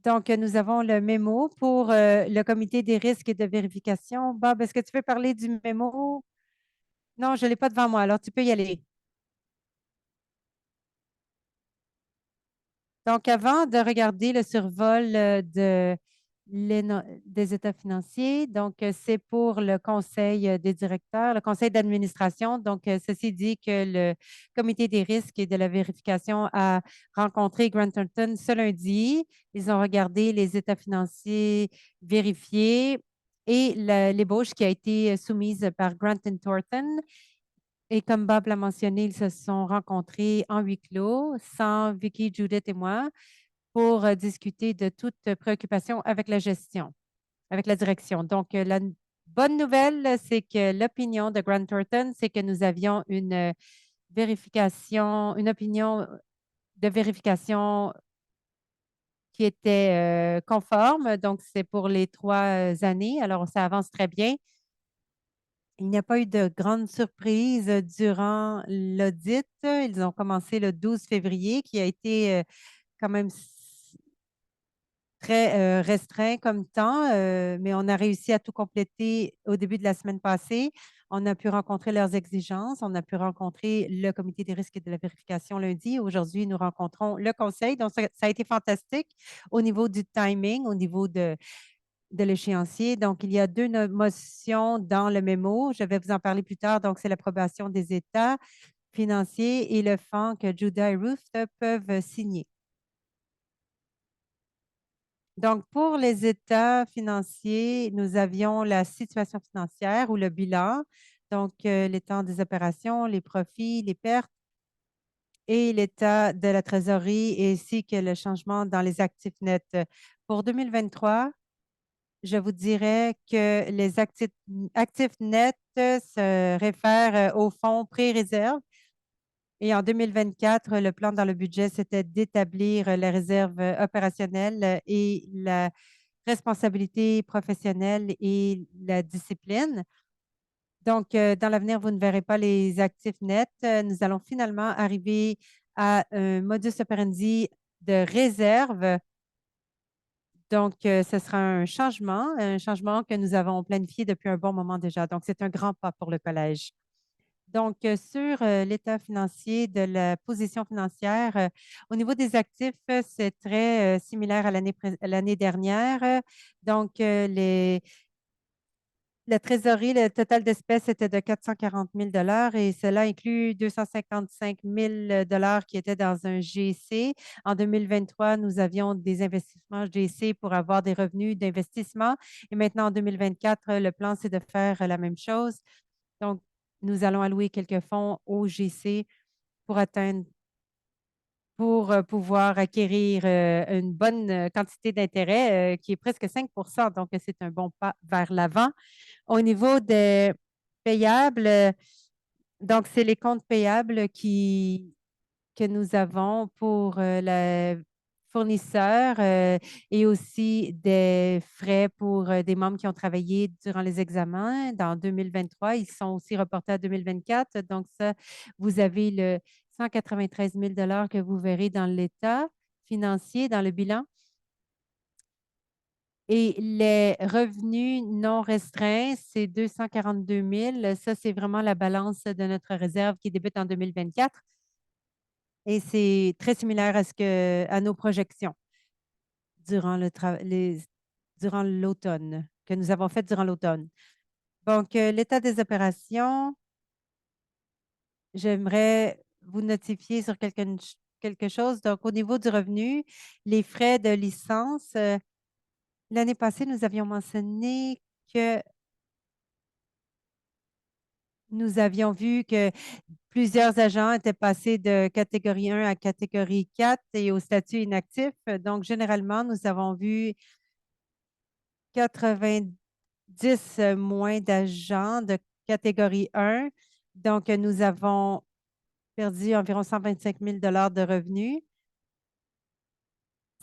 S2: Donc, nous avons le mémo pour le comité des risques et de vérification. Bob, est-ce que tu veux parler du mémo? Non, je ne l'ai pas devant moi, alors tu peux y aller. Donc, avant de regarder le survol des états financiers, donc c'est pour le conseil des directeurs, le conseil d'administration. Donc, ceci dit que le comité des risques et de la vérification a rencontré Grant Thornton ce lundi. Ils ont regardé les états financiers vérifiés et l'ébauche qui a été soumise par Grant Thornton. Et comme Bob l'a mentionné, ils se sont rencontrés en huis clos, sans Vicky, Judith et moi, pour discuter de toute préoccupation avec la gestion, avec la direction. Donc, la bonne nouvelle, c'est que l'opinion de Grant Thornton, c'est que nous avions une vérification, une opinion de vérification qui était conforme. Donc, c'est pour les 3 années. Alors, ça avance très bien. Il n'y a pas eu de grande surprise durant l'audit. Ils ont commencé le 12 février, qui a été quand même très restreint comme temps, mais on a réussi à tout compléter au début de la semaine passée. On a pu rencontrer leurs exigences, on a pu rencontrer le comité des risques et de la vérification lundi. Aujourd'hui, nous rencontrons le conseil. Donc, ça a été fantastique au niveau du timing, au niveau de l'échéancier. Donc, il y a deux motions dans le mémo. Je vais vous en parler plus tard. Donc, c'est l'approbation des états financiers et le fonds que Judah et Ruth peuvent signer. Donc, pour les états financiers, nous avions la situation financière ou le bilan, donc l'état des opérations, les profits, les pertes et l'état de la trésorerie ainsi que le changement dans les actifs nets. Pour 2023, je vous dirais que les actifs nets se réfèrent au fonds pré-réserve. Et en 2024, le plan dans le budget, c'était d'établir la réserve opérationnelle et la responsabilité professionnelle et la discipline. Donc, dans l'avenir, vous ne verrez pas les actifs nets. Nous allons finalement arriver à un modus operandi de réserve. Donc, ce sera un changement que nous avons planifié depuis un bon moment déjà. Donc, c'est un grand pas pour le collège. Donc, sur l'état financier de la position financière, au niveau des actifs, c'est très similaire à l'année dernière. Donc, la trésorerie, le total d'espèces était de 440 000 et cela inclut 255 000 qui étaient dans un GC. En 2023, nous avions des investissements GC pour avoir des revenus d'investissement. Et maintenant, en 2024, le plan, c'est de faire la même chose. Donc, nous allons allouer quelques fonds au GC pour atteindre pour pouvoir acquérir une bonne quantité d'intérêt qui est presque 5. Donc c'est un bon pas vers l'avant. Au niveau des payables, donc c'est les comptes payables que nous avons pour le fournisseur et aussi des frais pour des membres qui ont travaillé durant les examens dans 2023. Ils sont aussi reportés à 2024. Donc, ça, vous avez le 193 000 que vous verrez dans l'état financier, dans le bilan. Et les revenus non restreints, c'est 242 000. Ça, c'est vraiment la balance de notre réserve qui débute en 2024. Et c'est très similaire à nos projections durant durant l'automne, que nous avons fait durant l'automne. Donc, l'état des opérations, j'aimerais vous notifier sur quelque chose. Donc, au niveau du revenu, les frais de licence, l'année passée, nous avions mentionné que nous avions vu que plusieurs agents étaient passés de catégorie 1 à catégorie 4 et au statut inactif. Donc, généralement, nous avons vu 90 moins d'agents de catégorie 1. Donc, nous avons perdu environ 125 000 de revenus,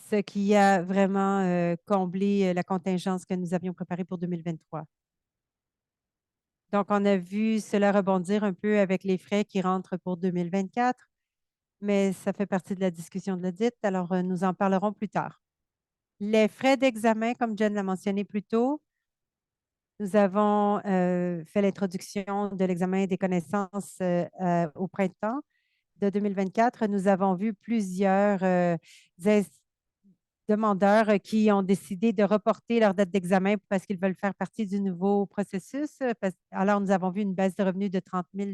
S2: ce qui a vraiment comblé la contingence que nous avions préparée pour 2023. Donc, on a vu cela rebondir un peu avec les frais qui rentrent pour 2024, mais ça fait partie de la discussion de l'audit, alors nous en parlerons plus tard. Les frais d'examen, comme Jen l'a mentionné plus tôt, nous avons fait l'introduction de l'examen des connaissances au printemps de 2024. Nous avons vu plusieurs demandeurs qui ont décidé de reporter leur date d'examen parce qu'ils veulent faire partie du nouveau processus. Alors, nous avons vu une baisse de revenus de 30 000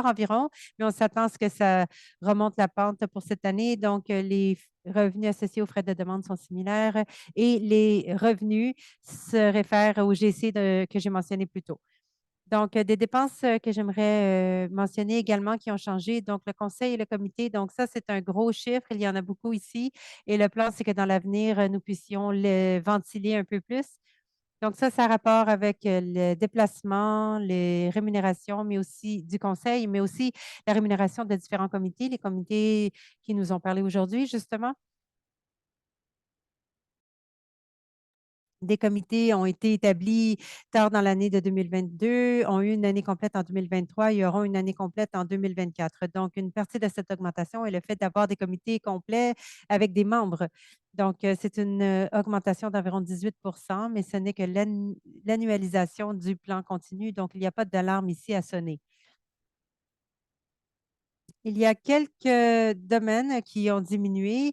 S2: environ, mais on s'attend à ce que ça remonte la pente pour cette année. Donc, les revenus associés aux frais de demande sont similaires et les revenus se réfèrent au GC que j'ai mentionné plus tôt. Donc, des dépenses que j'aimerais mentionner également qui ont changé. Donc, le conseil et le comité. Donc, ça, c'est un gros chiffre. Il y en a beaucoup ici. Et le plan, c'est que dans l'avenir, nous puissions le ventiler un peu plus. Donc, ça a rapport avec le déplacement, les rémunérations, mais aussi du conseil, mais aussi la rémunération de différents comités, les comités qui nous ont parlé aujourd'hui, justement. Des comités ont été établis tard dans l'année de 2022, ont eu une année complète en 2023 et auront une année complète en 2024. Donc, une partie de cette augmentation est le fait d'avoir des comités complets avec des membres. Donc, c'est une augmentation d'environ 18 mais ce n'est que l'annualisation du plan continu. Donc, il n'y a pas d'alarme ici à sonner. Il y a quelques domaines qui ont diminué.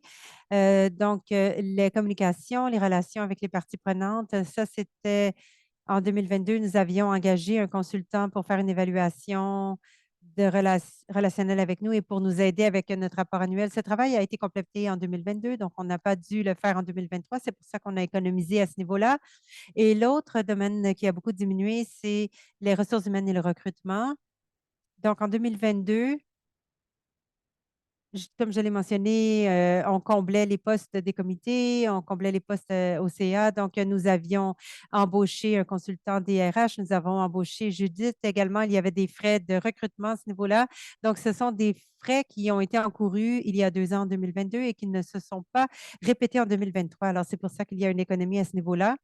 S2: Donc, les communications, les relations avec les parties prenantes, ça, c'était en 2022, nous avions engagé un consultant pour faire une évaluation relationnelle avec nous et pour nous aider avec notre rapport annuel. Ce travail a été complété en 2022, donc on n'a pas dû le faire en 2023. C'est pour ça qu'on a économisé à ce niveau-là. Et l'autre domaine qui a beaucoup diminué, c'est les ressources humaines et le recrutement. Donc, en 2022, comme je l'ai mentionné, on comblait les postes des comités, on comblait les postes au CA. Donc, nous avions embauché un consultant DRH, nous avons embauché Judith également. Il y avait des frais de recrutement à ce niveau-là. Donc, ce sont des frais qui ont été encourus il y a 2 ans, en 2022, et qui ne se sont pas répétés en 2023. Alors, c'est pour ça qu'il y a une économie à ce niveau-là.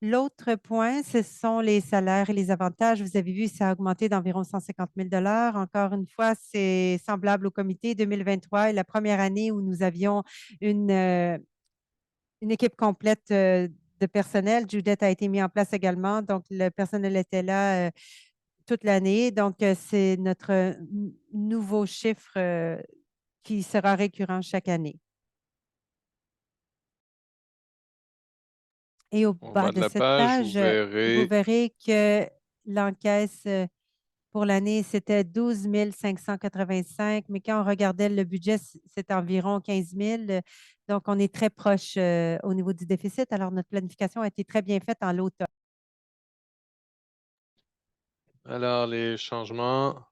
S2: L'autre point, ce sont les salaires et les avantages. Vous avez vu, ça a augmenté d'environ 150 000. Encore une fois, c'est semblable au comité 2023 et la première année où nous avions une, euh, une équipe complète de personnel. Judith a été mise en place également. Donc, le personnel était là toute l'année. Donc, c'est notre nouveau chiffre qui sera récurrent chaque année. Et au
S1: En
S2: bas
S1: bas de
S2: de
S1: la
S2: cette
S1: page, vous
S2: page, vous
S1: verrez.
S2: verrez que l'encaisse pour l'année, c'était 12 585, mais quand on regardait le budget, c'est environ 15 000. Donc, on est très proche au niveau du déficit. Alors, notre planification a été très bien faite en l'automne.
S1: Alors, les changements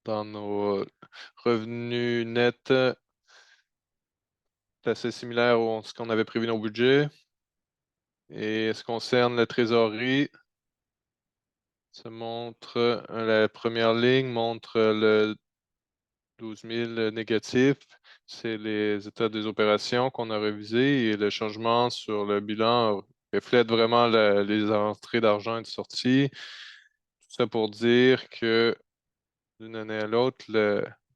S1: dans nos revenus nets C'est assez similaire à ce qu'on avait prévu dans le budget. Et ce qui concerne la trésorerie, ça montre, la première ligne montre le 12 000 négatif. C'est les états des opérations qu'on a révisés et le changement sur le bilan reflète vraiment les entrées d'argent et de sortie. Tout ça pour dire que d'une année à l'autre,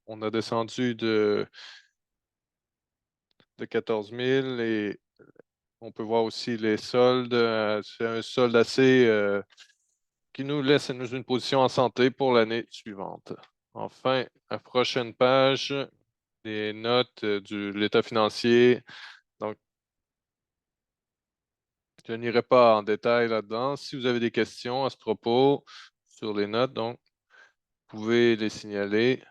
S1: on a descendu de 14 000 et on peut voir aussi les soldes. C'est un solde assez qui nous laisse dans une position en santé pour l'année suivante. Enfin, la prochaine page, les notes de l'état financier. Donc, je n'irai pas en détail là-dedans. Si vous avez des questions à ce propos sur les notes, donc, vous pouvez les signaler.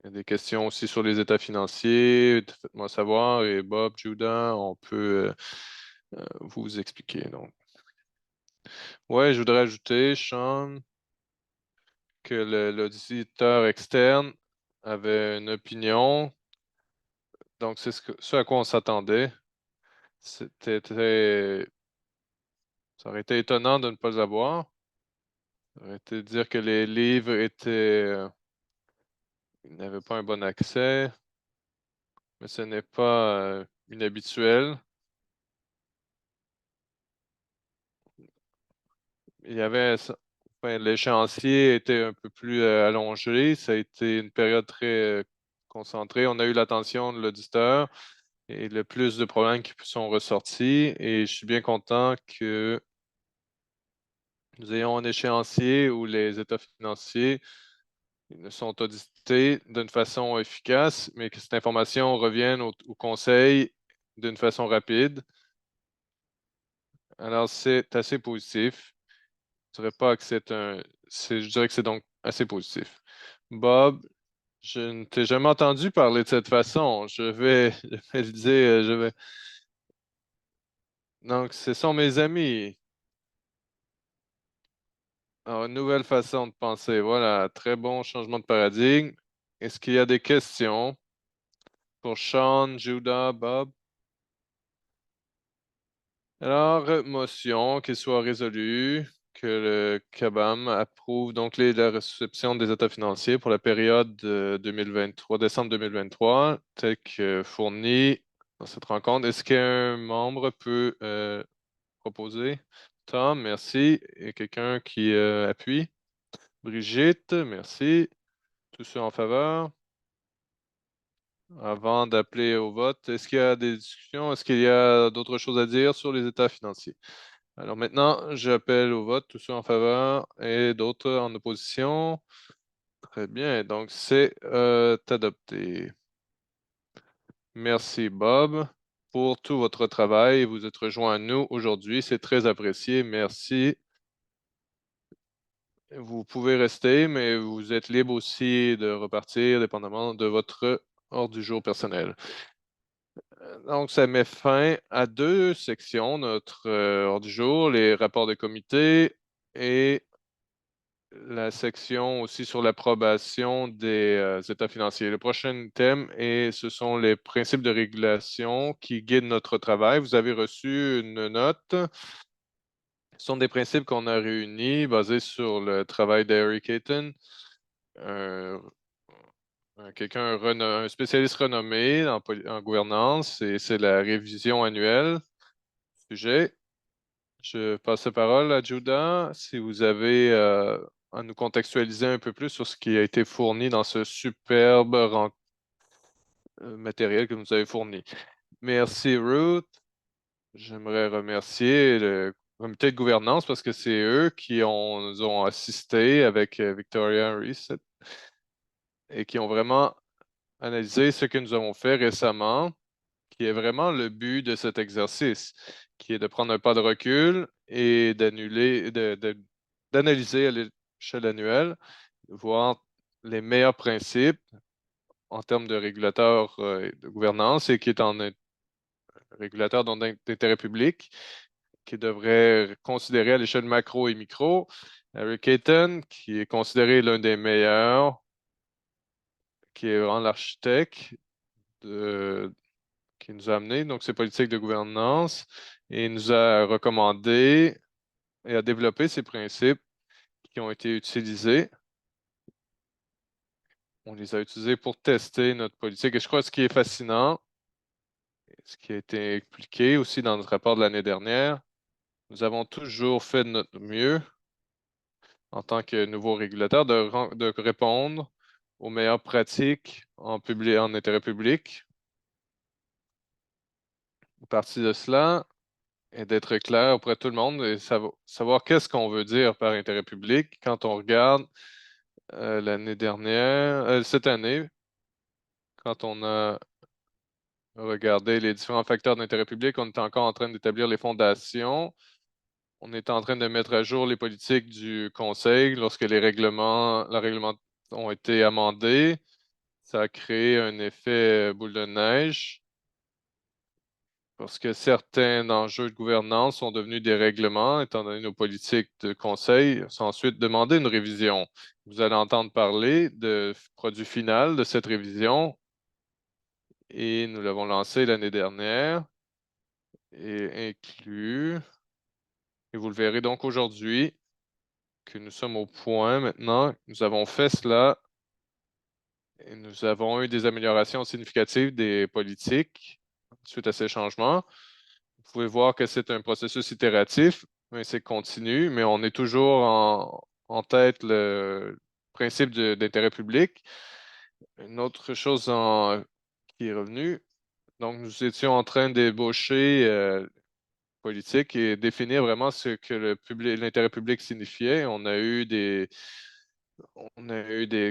S1: Il y a des questions aussi sur les états financiers. Faites-moi savoir. Et Bob, Judah, on peut vous expliquer. Donc, ouais, je voudrais ajouter, Sean, que l'auditeur externe avait une opinion. Donc, c'est ce à quoi on s'attendait. Ça aurait été étonnant de ne pas avoir. Ça aurait été de dire que les livres ils n'avaient pas un bon accès, mais ce n'est pas inhabituel. Il y avait, enfin, l'échéancier était un peu plus allongé. Ça a été une période très concentrée. On a eu l'attention de l'auditeur et le plus de problèmes qui sont ressortis. Et je suis bien content que nous ayons un échéancier où les états financiers sont audités d'une façon efficace, mais que cette information revienne au conseil d'une façon rapide. Alors, c'est assez positif. Je dirais pas que je dirais que c'est donc assez positif. Bob, je ne t'ai jamais entendu parler de cette façon. Je vais le dire, donc, ce sont mes amis. Alors, une nouvelle façon de penser. Voilà, très bon changement de paradigme. Est-ce qu'il y a des questions pour Sean, Judah, Bob? Alors, motion qu'il soit résolu que le CABAM approuve donc la réception des états financiers pour la période de 2023, décembre 2023, tel que fourni dans cette rencontre. Est-ce qu'un membre peut proposer? Tom, merci. Et quelqu'un qui appuie? Brigitte, merci. Tous ceux en faveur? Avant d'appeler au vote, est-ce qu'il y a des discussions? Est-ce qu'il y a d'autres choses à dire sur les états financiers? Alors maintenant, j'appelle au vote tous ceux en faveur et d'autres en opposition. Très bien, donc c'est adopté. Merci Bob pour tout votre travail. Vous êtes rejoint à nous aujourd'hui, c'est très apprécié. Merci. Vous pouvez rester, mais vous êtes libre aussi de repartir dépendamment de votre ordre du jour personnel. Donc, ça met fin à deux sections, notre ordre du jour, les rapports de comité et la section aussi sur l'approbation des états financiers. Le prochain thème, ce sont les principes de régulation qui guident notre travail. Vous avez reçu une note. Ce sont des principes qu'on a réunis basés sur le travail d'Eric Hayton, un, un spécialiste renommé en gouvernance, et c'est la révision annuelle du sujet. Je passe la parole à Judah. Si vous avez à nous contextualiser un peu plus sur ce qui a été fourni dans ce superbe matériel que vous avez fourni. Merci, Ruth. J'aimerais remercier le comité de gouvernance parce que c'est eux qui nous ont assisté avec Victoria Reset et qui ont vraiment analysé ce que nous avons fait récemment, qui est vraiment le but de cet exercice, qui est de prendre un pas de recul et d'analyser à l'échelle annuelle, voir les meilleurs principes en termes de régulateur et de gouvernance et qui est en régulateur d'intérêt public, qui devrait considérer à l'échelle macro et micro. Eric Hayton, qui est considéré l'un des meilleurs, qui est vraiment l'architecte qui nous a amené, donc ces politiques de gouvernance, et il nous a recommandé et a développé ces principes qui ont été utilisés. On les a utilisés pour tester notre politique. Et je crois que ce qui est fascinant, ce qui a été expliqué aussi dans notre rapport de l'année dernière, nous avons toujours fait de notre mieux en tant que nouveau régulateur de répondre aux meilleures pratiques en intérêt public. Partie de cela est d'être clair auprès de tout le monde et savoir qu'est-ce qu'on veut dire par intérêt public quand on regarde l'année dernière, cette année, quand on a regardé les différents facteurs d'intérêt public, on est encore en train d'établir les fondations. On est en train de mettre à jour les politiques du Conseil lorsque la règlement ont été amendés. Ça a créé un effet boule de neige parce que certains enjeux de gouvernance sont devenus des règlements, étant donné nos politiques de Conseil, sont ensuite demandé une révision. Vous allez entendre parler de produit final de cette révision et nous l'avons lancé l'année dernière et inclus, et vous le verrez donc aujourd'hui, que nous sommes au point maintenant. Nous avons fait cela et nous avons eu des améliorations significatives des politiques suite à ces changements. Vous pouvez voir que c'est un processus itératif, mais c'est continu, mais on est toujours en tête le principe d'intérêt public. Une autre chose qui est revenue, donc nous étions en train d'ébaucher politique et définir vraiment ce que l'intérêt public signifiait. On a eu des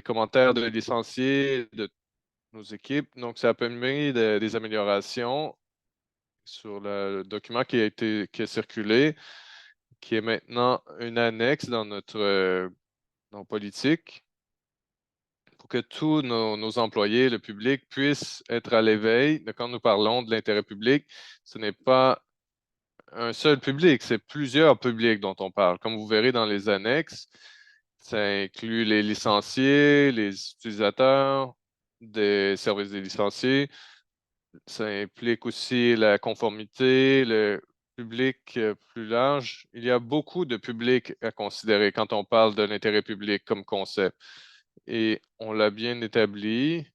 S1: commentaires de licenciés de nos équipes, donc ça a permis des améliorations sur le document qui a circulé, qui est maintenant une annexe dans nos politiques pour que tous nos employés, le public, puissent être à l'éveil de quand nous parlons de l'intérêt public. Ce n'est pas un seul public, c'est plusieurs publics dont on parle. Comme vous verrez dans les annexes, ça inclut les licenciés, les utilisateurs des services des licenciés. Ça implique aussi la conformité, le public plus large. Il y a beaucoup de publics à considérer quand on parle de l'intérêt public comme concept. Et on l'a bien établi.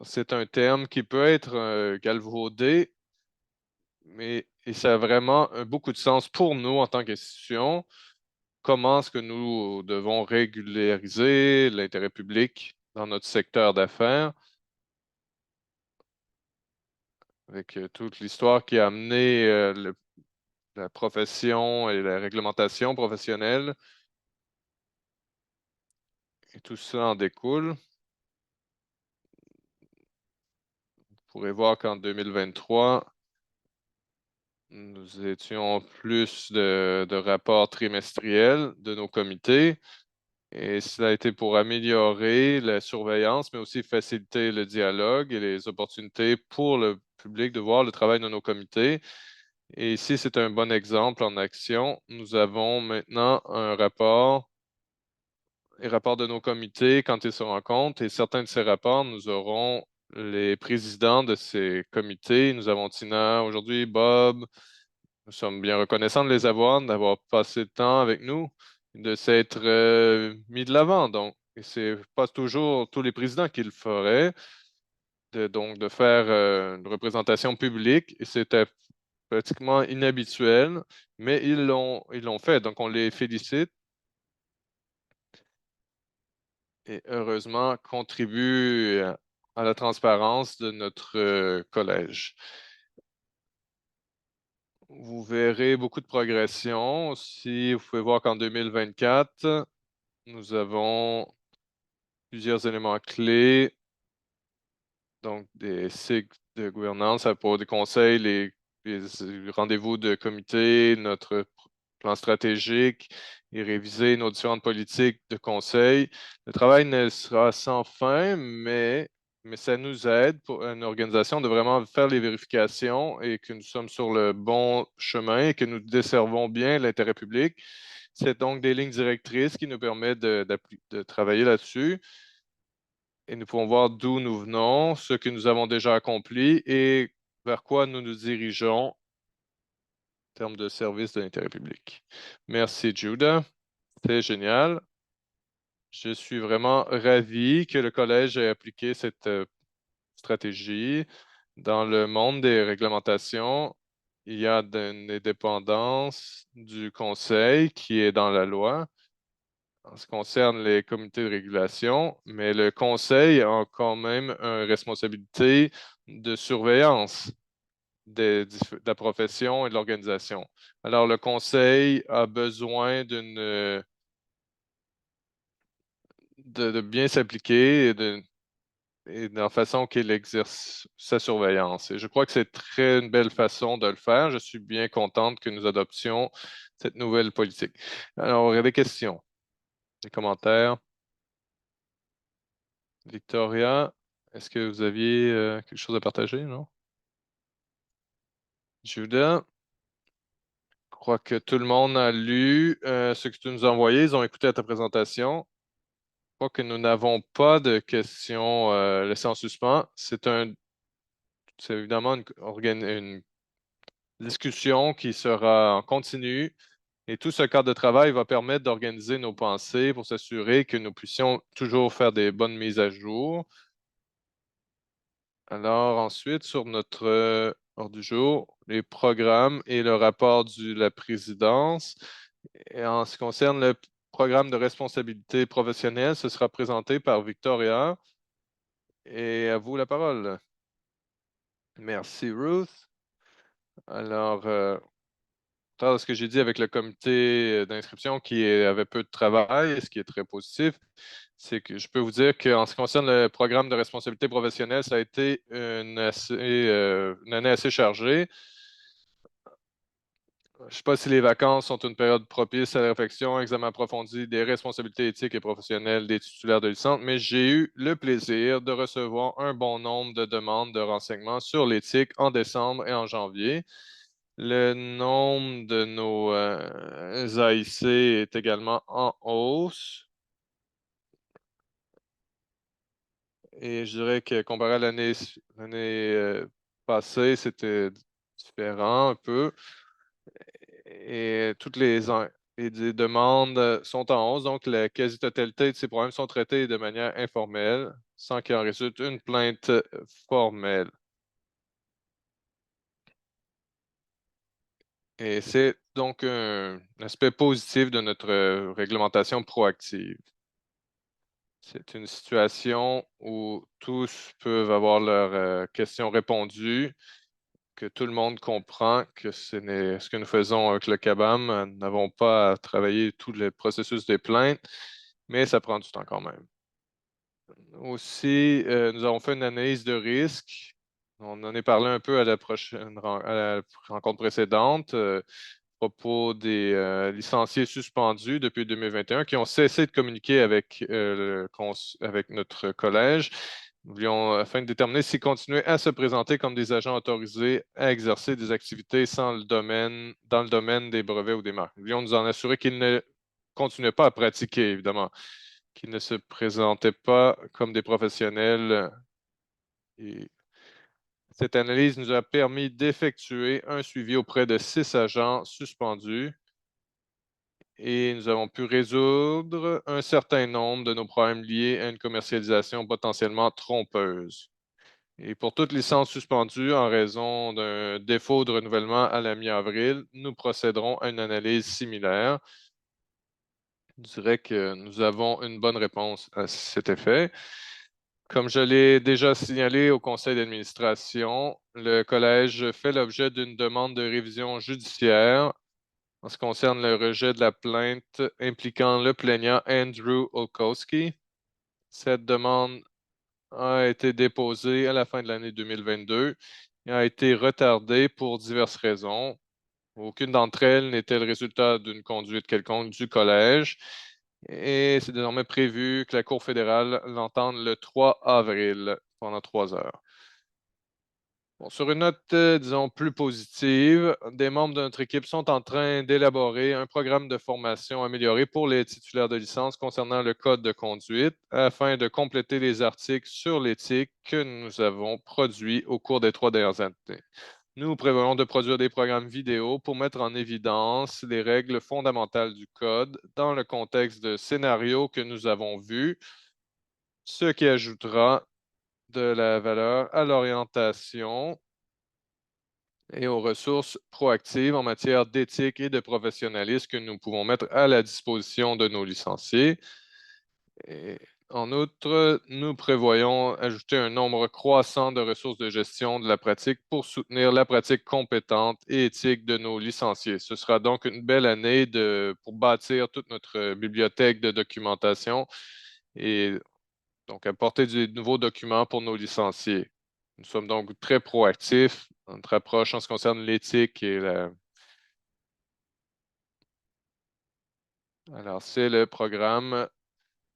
S1: C'est un terme qui peut être galvaudé, mais et ça a vraiment beaucoup de sens pour nous en tant qu'institution. Comment est-ce que nous devons régulariser l'intérêt public dans notre secteur d'affaires avec toute l'histoire qui a amené la profession et la réglementation professionnelle. Et tout ça en découle. Vous pourrez voir qu'en 2023, nous étions plus de rapports trimestriels de nos comités. Et cela a été pour améliorer la surveillance, mais aussi faciliter le dialogue et les opportunités pour le public de voir le travail de nos comités. Et ici, c'est un bon exemple en action. Nous avons maintenant un rapport, les rapports de nos comités quand ils se rencontrent, et certains de ces rapports, nous aurons les présidents de ces comités. Nous avons Tina aujourd'hui, Bob. Nous sommes bien reconnaissants de les avoir, d'avoir passé le temps avec nous, de s'être mis de l'avant. Donc, et c'est pas toujours tous les présidents qui le feraient, donc de faire une représentation publique. Et c'était pratiquement inhabituel, mais ils l'ont fait. Donc, on les félicite et heureusement contribuent à la transparence de notre collège. Vous verrez beaucoup de progression. Si vous pouvez voir qu'en 2024, nous avons plusieurs éléments clés, donc des cycles de gouvernance pour des conseils, les rendez-vous de comité, notre plan stratégique et réviser nos différentes politiques de conseil. Le travail ne sera sans fin, mais ça nous aide pour une organisation de vraiment faire les vérifications et que nous sommes sur le bon chemin et que nous desservons bien l'intérêt public. C'est donc des lignes directrices qui nous permettent de travailler là-dessus. et nous pouvons voir d'où nous venons, ce que nous avons déjà accompli et vers quoi nous nous dirigeons en termes de service de l'intérêt public. Merci, Judah. C'est génial. Je suis vraiment ravi que le collège ait appliqué cette stratégie. Dans le monde des réglementations, il y a une indépendance du conseil qui est dans la loi en ce qui concerne les comités de régulation, mais le conseil a quand même une responsabilité de surveillance de la profession et de l'organisation. Alors, le conseil a besoin de bien s'appliquer et de la façon qu'il exerce sa surveillance. Et je crois que c'est une belle façon de le faire. Je suis bien contente que nous adoptions cette nouvelle politique. Alors, il y a des questions, des commentaires. Victoria, est-ce que vous aviez quelque chose à partager, non? Judah, je crois que tout le monde a lu ce que tu nous as envoyé. Ils ont écouté ta présentation. Je crois que nous n'avons pas de questions laissées en suspens. C'est évidemment une discussion qui sera en continu et tout ce cadre de travail va permettre d'organiser nos pensées pour s'assurer que nous puissions toujours faire des bonnes mises à jour. Alors ensuite, sur notre ordre du jour, les programmes et le rapport de la présidence. Et en ce qui concerne le programme de responsabilité professionnelle, ce sera présenté par Victoria. Et à vous la parole. Merci, Ruth. Alors, ce que j'ai dit avec le comité d'inscription qui avait peu de travail, ce qui est très positif, c'est que je peux vous dire qu'en ce qui concerne le programme de responsabilité professionnelle, ça a été une année assez chargée. Je ne sais pas si les vacances sont une période propice à la réflexion, examen approfondi des responsabilités éthiques et professionnelles des titulaires de licence, mais j'ai eu le plaisir de recevoir un bon nombre de demandes de renseignements sur l'éthique en décembre et en janvier. Le nombre de nos AIC est également en hausse. Et je dirais que comparé à l'année passée, c'était différent un peu. Et les demandes sont en hausse, donc la quasi-totalité de ces problèmes sont traités de manière informelle, sans qu'il en résulte une plainte formelle. Et c'est donc un aspect positif de notre réglementation proactive. C'est une situation où tous peuvent avoir leurs questions répondues, que tout le monde comprend que ce que nous faisons avec le CABAM. Nous n'avons pas à travailler tout le processus des plaintes, mais ça prend du temps quand même. Aussi, nous avons fait une analyse de risque. On en est parlé un peu à à la rencontre précédente. Propos des licenciés suspendus depuis 2021 qui ont cessé de communiquer avec notre collège. Nous voulions, afin de déterminer s'ils continuaient à se présenter comme des agents autorisés à exercer des activités dans le domaine des brevets ou des marques. Nous voulions nous en assurer qu'ils ne continuaient pas à pratiquer, évidemment, qu'ils ne se présentaient pas comme des professionnels. Et cette analyse nous a permis d'effectuer un suivi auprès de 6 agents suspendus et nous avons pu résoudre un certain nombre de nos problèmes liés à une commercialisation potentiellement trompeuse. Et pour toute licence suspendue en raison d'un défaut de renouvellement à la mi-avril, nous procéderons à une analyse similaire. Je dirais que nous avons une bonne réponse à cet effet. Comme je l'ai déjà signalé au conseil d'administration, le collège fait l'objet d'une demande de révision judiciaire en ce qui concerne le rejet de la plainte impliquant le plaignant Andrew Olkowski. Cette demande a été déposée à la fin de l'année 2022 et a été retardée pour diverses raisons. Aucune d'entre elles n'était le résultat d'une conduite quelconque du collège et c'est désormais prévu que la Cour fédérale l'entende le 3 avril pendant 3 heures. Bon, sur une note, disons, plus positive, des membres de notre équipe sont en train d'élaborer un programme de formation amélioré pour les titulaires de licence concernant le code de conduite afin de compléter les articles sur l'éthique que nous avons produits au cours des 3 dernières années. Nous prévoyons de produire des programmes vidéo pour mettre en évidence les règles fondamentales du code dans le contexte de scénarios que nous avons vus, ce qui ajoutera de la valeur à l'orientation et aux ressources proactives en matière d'éthique et de professionnalisme que nous pouvons mettre à la disposition de nos licenciés. Et en outre, nous prévoyons ajouter un nombre croissant de ressources de gestion de la pratique pour soutenir la pratique compétente et éthique de nos licenciés. Ce sera donc une belle année pour bâtir toute notre bibliothèque de documentation et donc apporter des nouveaux documents pour nos licenciés. Nous sommes donc très proactifs dans notre approche en ce qui concerne l'éthique et la... Alors, c'est le programme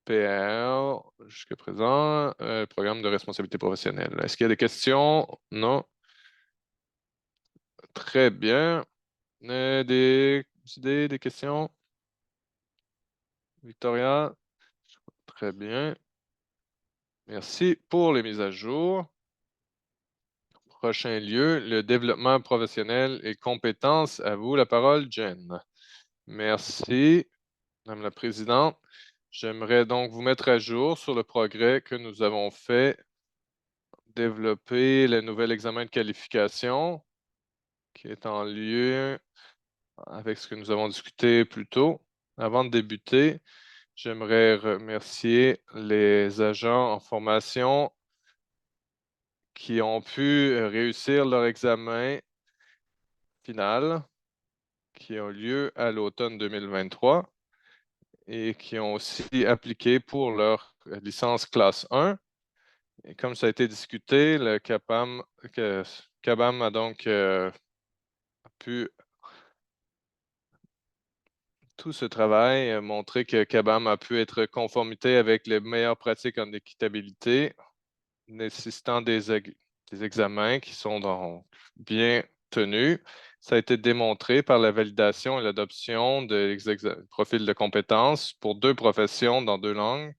S1: PR jusqu'à présent, programme de responsabilité professionnelle. Est-ce qu'il y a des questions? Non. Très bien. Des idées, des questions? Victoria? Très bien. Merci pour les mises à jour. Prochain lieu, le développement professionnel et compétences. À vous la parole, Jen. Merci, Madame la Présidente. J'aimerais donc vous mettre à jour sur le progrès que nous avons fait, développer le nouvel examen de qualification qui est en lieu avec ce que nous avons discuté plus tôt. Avant de débuter, j'aimerais remercier les agents en formation qui ont pu réussir leur examen final qui a lieu à l'automne 2023 et qui ont aussi appliqué pour leur licence classe 1. Et comme ça a été discuté, le CABAM a donc pu tout ce travail montrer que CABAM a pu être conformité avec les meilleures pratiques en équitabilité, nécessitant des examens qui sont donc bien tenus. Ça a été démontré par la validation et l'adoption des profils de compétences pour 2 professions dans 2 langues.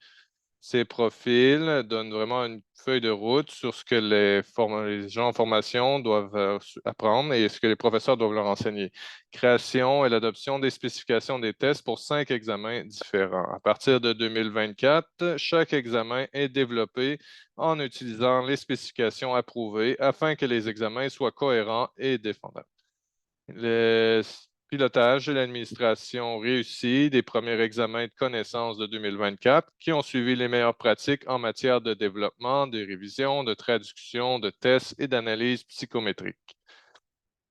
S1: Ces profils donnent vraiment une feuille de route sur ce que les gens en formation doivent apprendre et ce que les professeurs doivent leur enseigner. Création et l'adoption des spécifications des tests pour 5 examens différents. À partir de 2024, chaque examen est développé en utilisant les spécifications approuvées afin que les examens soient cohérents et défendables. Le pilotage et l'administration réussie des premiers examens de connaissances de 2024 qui ont suivi les meilleures pratiques en matière de développement, de révision, de traduction, de tests et d'analyse psychométrique.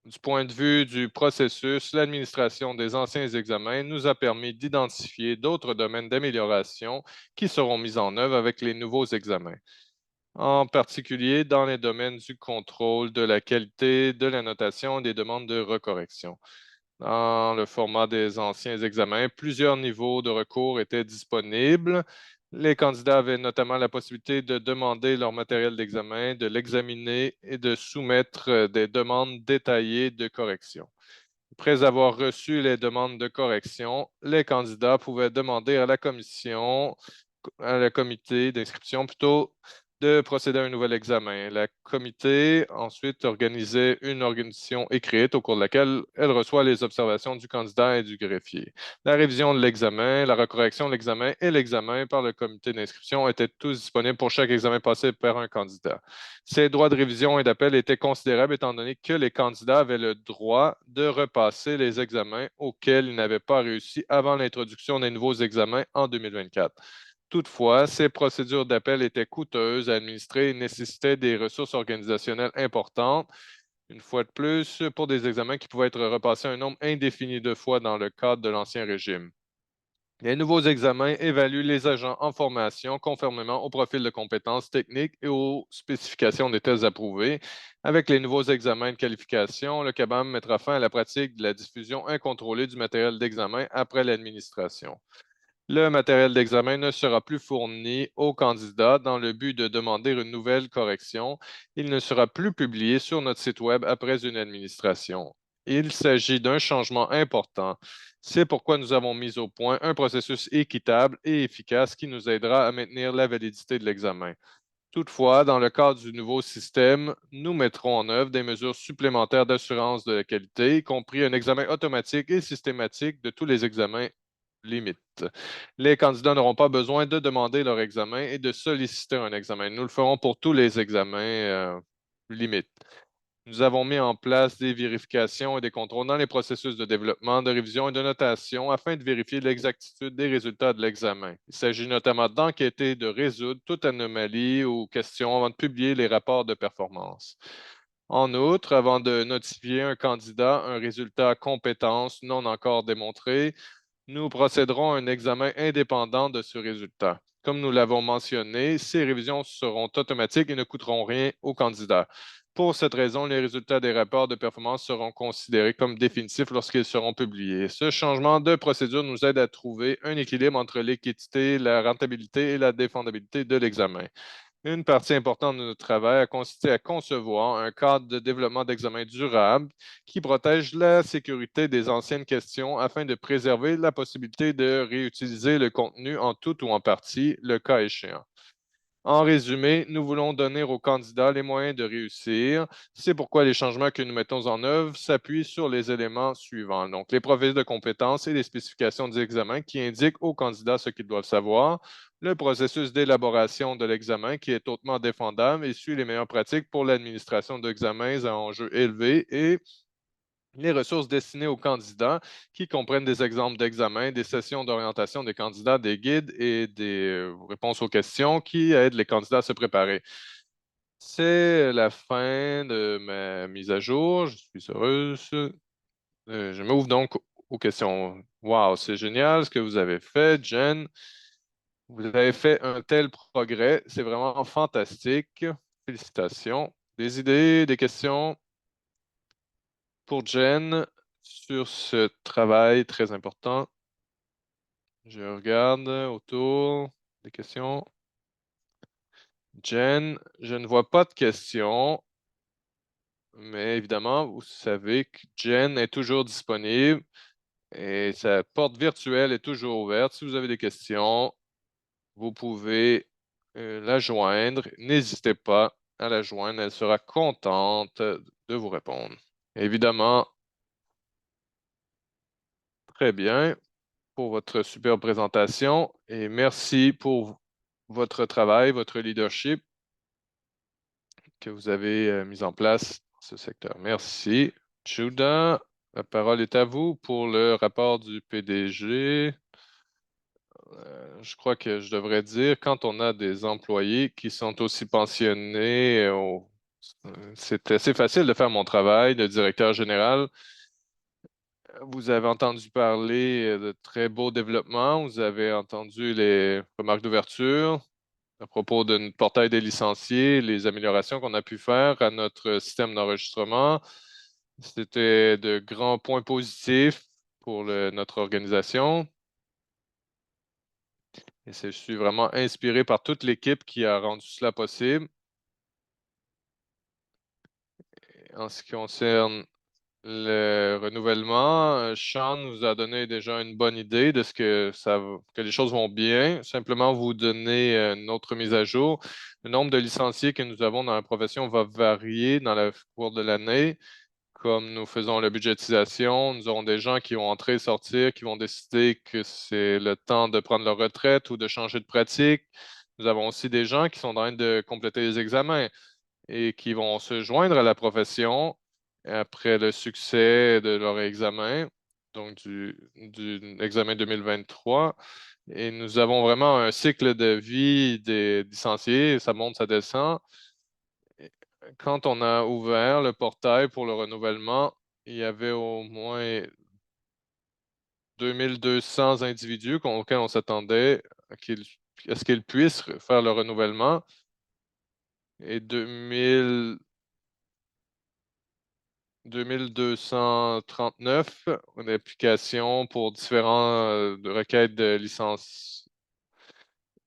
S1: Du point de vue du processus, l'administration des anciens examens nous a permis d'identifier d'autres domaines d'amélioration qui seront mis en œuvre avec les nouveaux examens, en particulier dans les domaines du contrôle de la qualité, de la notation et des demandes de recorrection. Dans le format des anciens examens, plusieurs niveaux de recours étaient disponibles. Les candidats avaient notamment la possibilité de demander leur matériel d'examen, de l'examiner et de soumettre des demandes détaillées de correction. Après avoir reçu les demandes de correction, les candidats pouvaient demander à à la comité d'inscription plutôt, de procéder à un nouvel examen. La comité ensuite organisait une organisation écrite au cours de laquelle elle reçoit les observations du candidat et du greffier. La révision de l'examen, la recorrection de l'examen et l'examen par le comité d'inscription étaient tous disponibles pour chaque examen passé par un candidat. Ces droits de révision et d'appel étaient considérables étant donné que les candidats avaient le droit de repasser les examens auxquels ils n'avaient pas réussi avant l'introduction des nouveaux examens en 2024. Toutefois, ces procédures d'appel étaient coûteuses à administrer et nécessitaient des ressources organisationnelles importantes, une fois de plus, pour des examens qui pouvaient être repassés un nombre indéfini de fois dans le cadre de l'ancien régime. Les nouveaux examens évaluent les agents en formation conformément au profil de compétences techniques et aux spécifications des tests approuvés. Avec les nouveaux examens de qualification, le CABAM mettra fin à la pratique de la diffusion incontrôlée du matériel d'examen après l'administration. Le matériel d'examen ne sera plus fourni aux candidats dans le but de demander une nouvelle correction. Il ne sera plus publié sur notre site Web après une administration. Il s'agit d'un changement important. C'est pourquoi nous avons mis au point un processus équitable et efficace qui nous aidera à maintenir la validité de l'examen. Toutefois, dans le cadre du nouveau système, nous mettrons en œuvre des mesures supplémentaires d'assurance de la qualité, y compris un examen automatique et systématique de tous les examens limites. Les candidats n'auront pas besoin de demander leur examen et de solliciter un examen. Nous le ferons pour tous les examens limites. Nous avons mis en place des vérifications et des contrôles dans les processus de développement, de révision et de notation afin de vérifier l'exactitude des résultats de l'examen. Il s'agit notamment d'enquêter et de résoudre toute anomalie ou question avant de publier les rapports de performance. En outre, avant de notifier un candidat un résultat compétence non encore démontré, nous procéderons à un examen indépendant de ce résultat. Comme nous l'avons mentionné, ces révisions seront automatiques et ne coûteront rien aux candidats. Pour cette raison, les résultats des rapports de performance seront considérés comme définitifs lorsqu'ils seront publiés. Ce changement de procédure nous aide à trouver un équilibre entre l'équité, la rentabilité et la défendabilité de l'examen. Une partie importante de notre travail a consisté à concevoir un cadre de développement d'examen durable qui protège la sécurité des anciennes questions afin de préserver la possibilité de réutiliser le contenu en tout ou en partie, le cas échéant. En résumé, nous voulons donner aux candidats les moyens de réussir. C'est pourquoi les changements que nous mettons en œuvre s'appuient sur les éléments suivants. Donc, les profils de compétences et les spécifications des examens qui indiquent aux candidats ce qu'ils doivent savoir, le processus d'élaboration de l'examen qui est hautement défendable et suit les meilleures pratiques pour l'administration d'examens à enjeux élevés et les ressources destinées aux candidats qui comprennent des exemples d'examens, des sessions d'orientation des candidats, des guides et des réponses aux questions qui aident les candidats à se préparer. C'est la fin de ma mise à jour. Je suis heureuse. Je m'ouvre donc aux questions. Wow, c'est génial ce que vous avez fait, Jen. Vous avez fait un tel progrès. C'est vraiment fantastique. Félicitations. Des idées, des questions pour Jen sur ce travail très important? Je regarde autour des questions. Jen, je ne vois pas de questions, mais évidemment, vous savez que Jen est toujours disponible et sa porte virtuelle est toujours ouverte. Si vous avez des questions, vous pouvez la joindre. N'hésitez pas à la joindre. Elle sera contente de vous répondre. Évidemment, très bien pour votre superbe présentation et merci pour votre travail, votre leadership que vous avez mis en place dans ce secteur. Merci. Judah, la parole est à vous pour le rapport du PDG. Je crois que je devrais dire, quand on a des employés qui sont aussi pensionnés, c'est assez facile de faire mon travail de directeur général. Vous avez entendu parler de très beaux développements. Vous avez entendu les remarques d'ouverture à propos de notre portail des licenciés, les améliorations qu'on a pu faire à notre système d'enregistrement. C'était de grands points positifs pour notre organisation. Et je suis vraiment inspiré par toute l'équipe qui a rendu cela possible. En ce qui concerne le renouvellement, Sean nous a donné déjà une bonne idée de ce que les choses vont bien. Simplement vous donner une autre mise à jour. Le nombre de licenciés que nous avons dans la profession va varier dans le cours de l'année. Comme nous faisons la budgétisation, nous aurons des gens qui vont entrer et sortir, qui vont décider que c'est le temps de prendre leur retraite ou de changer de pratique. Nous avons aussi des gens qui sont en train de compléter les examens et qui vont se joindre à la profession après le succès de leur examen, donc du examen 2023. Et nous avons vraiment un cycle de vie des licenciés, ça monte, ça descend. Quand on a ouvert le portail pour le renouvellement, il y avait au moins 2200 individus auxquels on s'attendait à ce qu'ils puissent faire le renouvellement et 2000 2239, une application pour différentes requêtes de licence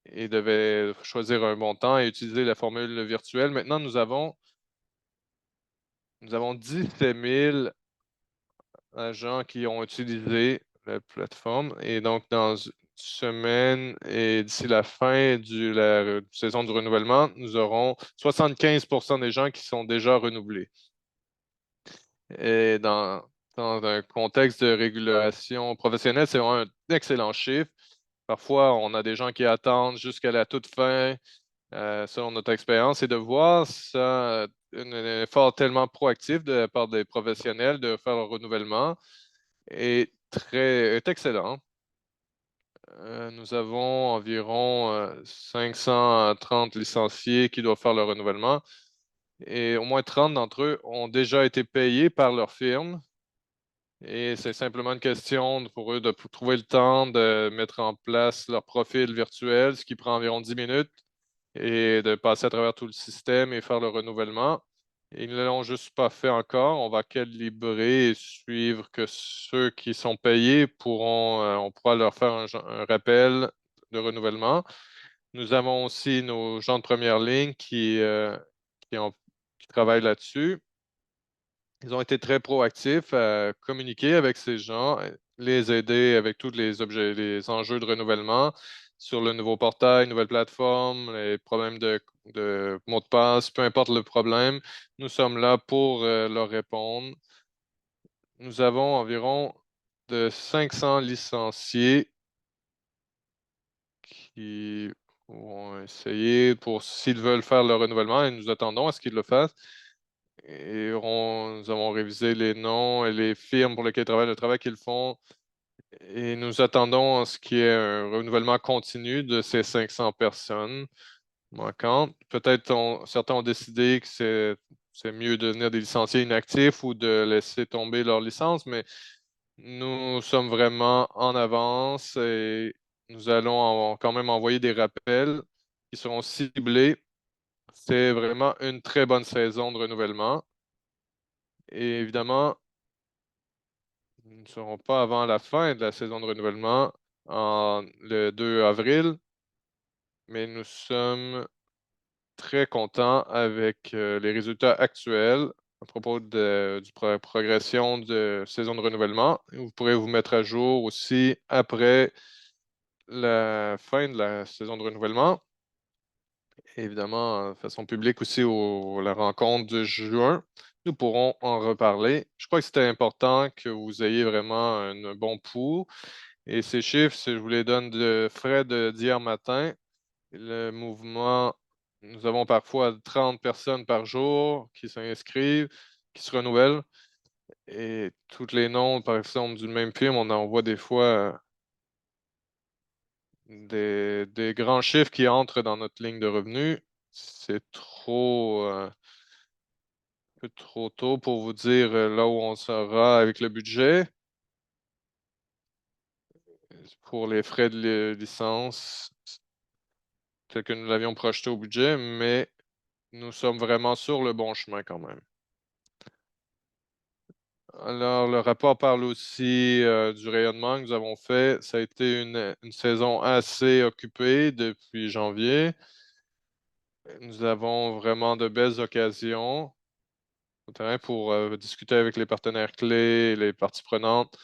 S1: et devait choisir un montant et utiliser la formule virtuelle. Maintenant, nous avons 17 000 agents qui ont utilisé la plateforme. Et donc, dans une semaine et d'ici la fin de la saison du renouvellement, nous aurons 75 des gens qui sont déjà renouvelés. Et dans un contexte de régulation professionnelle, c'est vraiment un excellent chiffre. Parfois, on a des gens qui attendent jusqu'à la toute fin, selon notre expérience, et de voir ça, un effort tellement proactif de la part des professionnels de faire le renouvellement est excellent. Nous avons environ 530 licenciés qui doivent faire le renouvellement et au moins 30 d'entre eux ont déjà été payés par leur firme. Et c'est simplement une question pour eux de trouver le temps de mettre en place leur profil virtuel, ce qui prend environ 10 minutes, et de passer à travers tout le système et faire le renouvellement. Ils ne l'ont juste pas fait encore. On va calibrer et suivre que ceux qui sont payés on pourra leur faire un rappel de renouvellement. Nous avons aussi nos gens de première ligne qui, ont- qui travaillent là-dessus. Ils ont été très proactifs à communiquer avec ces gens, les aider avec tous les objets, les enjeux de renouvellement sur le nouveau portail, nouvelle plateforme, les problèmes de mots de passe, peu importe le problème, nous sommes là pour leur répondre. Nous avons environ de 500 licenciés qui vont essayer pour s'ils veulent faire le renouvellement et nous attendons à ce qu'ils le fassent. Et nous avons révisé les noms et les firmes pour lesquelles ils travaillent, le travail qu'ils font. Et nous attendons à ce qu'il y ait un renouvellement continu de ces 500 personnes manquantes. Peut-être certains ont décidé que c'est mieux de devenir des licenciés inactifs ou de laisser tomber leur licence, mais nous sommes vraiment en avance et nous allons quand même envoyer des rappels qui seront ciblés. C'est vraiment une très bonne saison de renouvellement. Et évidemment, nous ne serons pas avant la fin de la saison de renouvellement le 2 avril, mais nous sommes très contents avec les résultats actuels à propos du progression de saison de renouvellement. Vous pourrez vous mettre à jour aussi après la fin de la saison de renouvellement. Évidemment, de façon publique aussi la rencontre de juin. Nous pourrons en reparler. Je crois que c'était important que vous ayez vraiment un bon pouls. Et ces chiffres, si je vous les donne de frais d'hier matin, le mouvement, nous avons parfois 30 personnes par jour qui s'inscrivent, qui se renouvellent. Et tous les noms, par exemple, du même film, on en voit des fois des grands chiffres qui entrent dans notre ligne de revenus. C'est un peu trop tôt pour vous dire là où on sera avec le budget. Pour les frais de licence, tel que nous l'avions projeté au budget, mais nous sommes vraiment sur le bon chemin quand même. Alors, le rapport parle aussi du rayonnement que nous avons fait. Ça a été une saison assez occupée depuis janvier. Nous avons vraiment de belles occasions au terrain pour discuter avec les partenaires clés, les parties prenantes.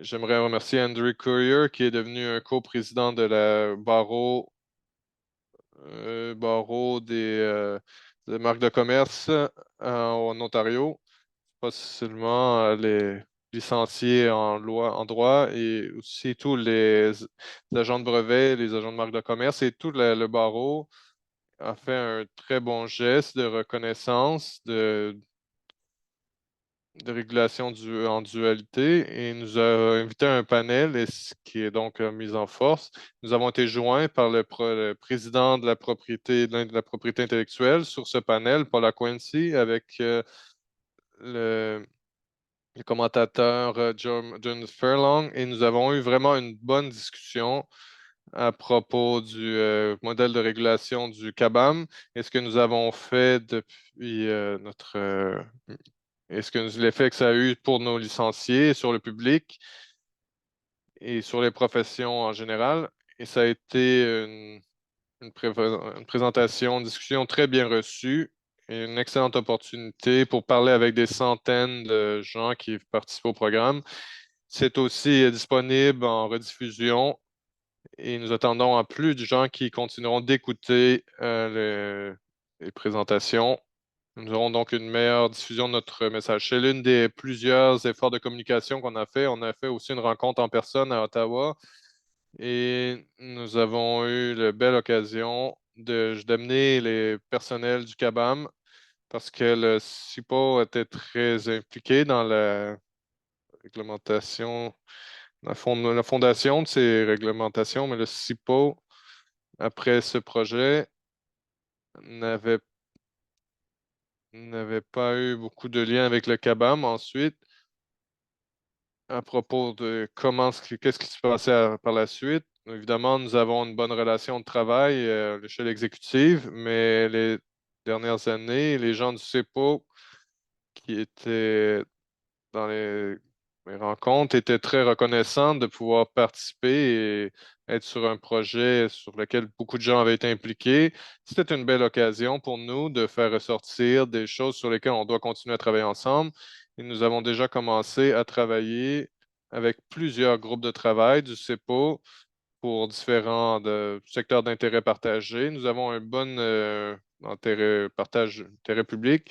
S1: J'aimerais remercier Andrew Courier, qui est devenu un coprésident de la barreau des marques de commerce en Ontario, pas seulement les licenciés en loi, en droit, et aussi tous les agents de brevet, les agents de marque de commerce et tout le barreau a fait un très bon geste de reconnaissance de régulation en dualité et nous a invité à un panel qui est donc mis en force. Nous avons été joints par le président de la propriété, de la propriété intellectuelle sur ce panel, Paul Quincy, avec le, le commentateur John Furlong, et nous avons eu vraiment une bonne discussion à propos du modèle de régulation du CABAM et ce que nous avons fait depuis notre et l'effet que ça a eu pour nos licenciés, sur le public et sur les professions en général. Et ça a été une présentation, une discussion très bien reçue et une excellente opportunité pour parler avec des centaines de gens qui participent au programme. C'est aussi disponible en rediffusion et nous attendons à plus de gens qui continueront d'écouter les présentations. Nous aurons donc une meilleure diffusion de notre message. C'est l'une des plusieurs efforts de communication qu'on a fait. On a fait aussi une rencontre en personne à Ottawa et nous avons eu la belle occasion d'amener les personnels du CABAM parce que le CIPO était très impliqué dans la réglementation, la fondation de ces réglementations, mais le CIPO, après ce projet, n'avait n'avait pas eu beaucoup de liens avec le CABAM ensuite à propos de qu'est-ce qui se passait par la suite. Évidemment, nous avons une bonne relation de travail à l'échelle exécutive, mais les dernières années, les gens du CEPO qui étaient dans les rencontres étaient très reconnaissants de pouvoir participer et être sur un projet sur lequel beaucoup de gens avaient été impliqués. C'était une belle occasion pour nous de faire ressortir des choses sur lesquelles on doit continuer à travailler ensemble. Et nous avons déjà commencé à travailler avec plusieurs groupes de travail du CEPO pour différents secteurs d'intérêt partagé. Nous avons un bon intérêt public.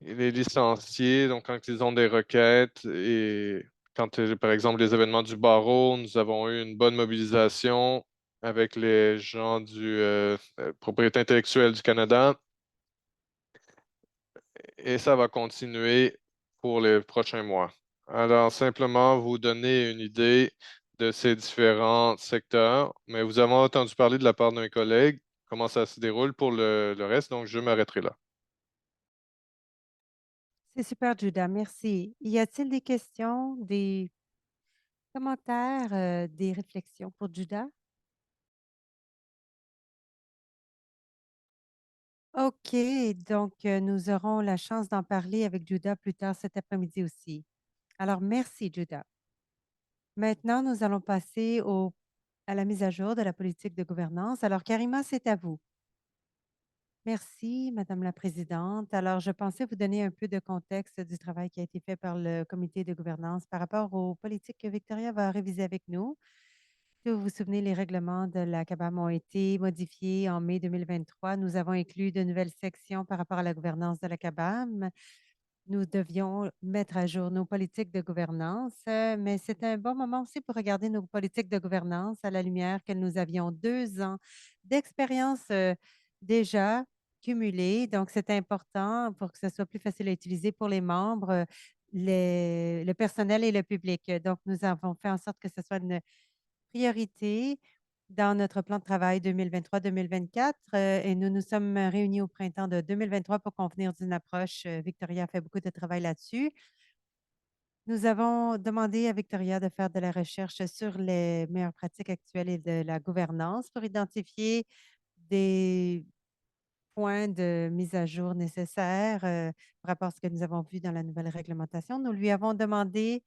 S1: Et les licenciés, donc quand ils ont des requêtes et quand, par exemple, les événements du barreau, nous avons eu une bonne mobilisation avec les gens du Propriété intellectuelle du Canada et ça va continuer pour les prochains mois. Alors, simplement vous donner une idée de ces différents secteurs, mais vous avez entendu parler de la part d'un collègue comment ça se déroule pour le reste, donc je m'arrêterai là.
S2: C'est super, Judah, merci. Y a-t-il des questions, des commentaires, des réflexions pour Judah? OK, donc nous aurons la chance d'en parler avec Judah plus tard cet après-midi aussi. Alors, merci, Judah. Maintenant, nous allons passer à la mise à jour de la politique de gouvernance. Alors, Karima, c'est à vous. Merci, Madame la Présidente. Alors, je pensais vous donner un peu de contexte du travail qui a été fait par le comité de gouvernance par rapport aux politiques que Victoria va réviser avec nous. Si vous vous souvenez, les règlements de la CABAM ont été modifiés en mai 2023. Nous avons inclus de nouvelles sections par rapport à la gouvernance de la CABAM. Nous devions mettre à jour nos politiques de gouvernance, mais c'est un bon moment aussi pour regarder nos politiques de gouvernance à la lumière que nous avions 2 ans d'expérience déjà cumulée. Donc, c'est important pour que ce soit plus facile à utiliser pour les membres, le personnel et le public. Donc, nous avons fait en sorte que ce soit une priorité dans notre plan de travail 2023-2024 et nous nous sommes réunis au printemps de 2023 pour convenir d'une approche. Victoria a fait beaucoup de travail là-dessus. Nous avons demandé à Victoria de faire de la recherche sur les meilleures pratiques actuelles et de la gouvernance pour identifier des points de mise à jour nécessaires par rapport à ce que nous avons vu dans la nouvelle réglementation. Nous lui avons demandé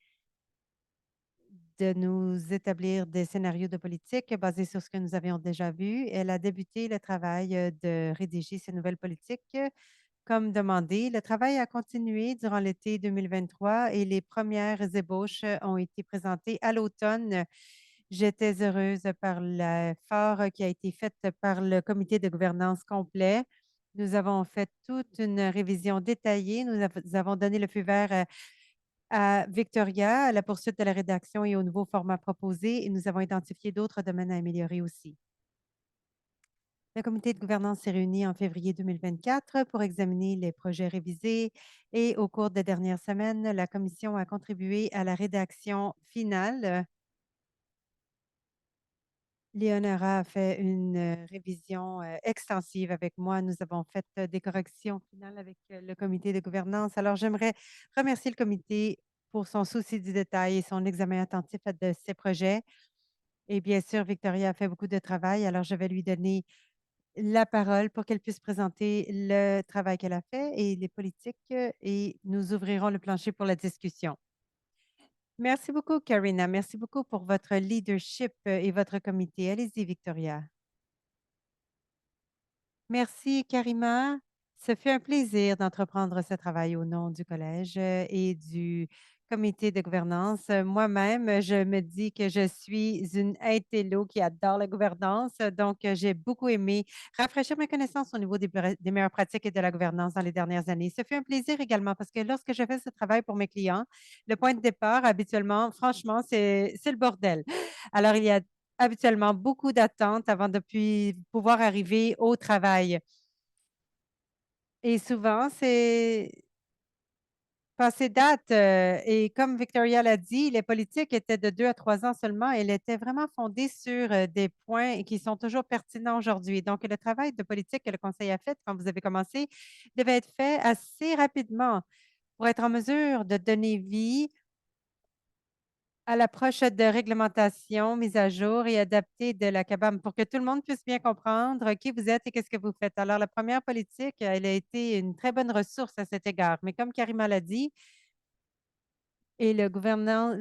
S2: de nous établir des scénarios de politique basés sur ce que nous avions déjà vu. Elle a débuté le travail de rédiger ces nouvelles politiques comme demandé. Le travail a continué durant l'été 2023 et les premières ébauches ont été présentées à l'automne. J'étais heureuse par l'effort qui a été fait par le comité de gouvernance complet. Nous avons fait toute une révision détaillée. Nous avons donné le feu vert à Victoria, à la poursuite de la rédaction et au nouveau format proposé, et nous avons identifié d'autres domaines à améliorer aussi. Le comité de gouvernance s'est réuni en février 2024 pour examiner les projets révisés et au cours des dernières semaines, la commission a contribué à la rédaction finale. Léonora a fait une révision extensive avec moi. Nous avons fait des corrections finales avec le comité de gouvernance. Alors, j'aimerais remercier le comité pour son souci du détail et son examen attentif de ces projets. Et bien sûr, Victoria a fait beaucoup de travail. Alors, je vais lui donner la parole pour qu'elle puisse présenter le travail qu'elle a fait et les politiques et nous ouvrirons le plancher pour la discussion. Merci beaucoup, Karina. Merci beaucoup pour votre leadership et votre comité. Allez-y, Victoria. Merci, Karima. Ce fut un plaisir d'entreprendre ce travail au nom du collège et du comité de gouvernance. Moi-même, je me dis que je suis une intello qui adore la gouvernance. Donc, j'ai beaucoup aimé rafraîchir mes connaissances au niveau des meilleures pratiques et de la gouvernance dans les dernières années. Ce fut un plaisir également parce que lorsque je fais ce travail pour mes clients, le point de départ, habituellement, franchement, c'est le bordel. Alors, il y a habituellement beaucoup d'attentes avant de pouvoir arriver au travail. Et souvent, c'est passé date. Et comme Victoria l'a dit, les politiques étaient de 2 à 3 ans seulement. Elle était vraiment fondée sur des points qui sont toujours pertinents aujourd'hui. Donc, le travail de politique que le Conseil a fait quand vous avez commencé devait être fait assez rapidement pour être en mesure de donner vie à l'approche de réglementation mise à jour et adaptée de la CABAM pour que tout le monde puisse bien comprendre qui vous êtes et qu'est-ce que vous faites. Alors, la première politique, elle a été une très bonne ressource à cet égard. Mais comme Karima l'a dit, et le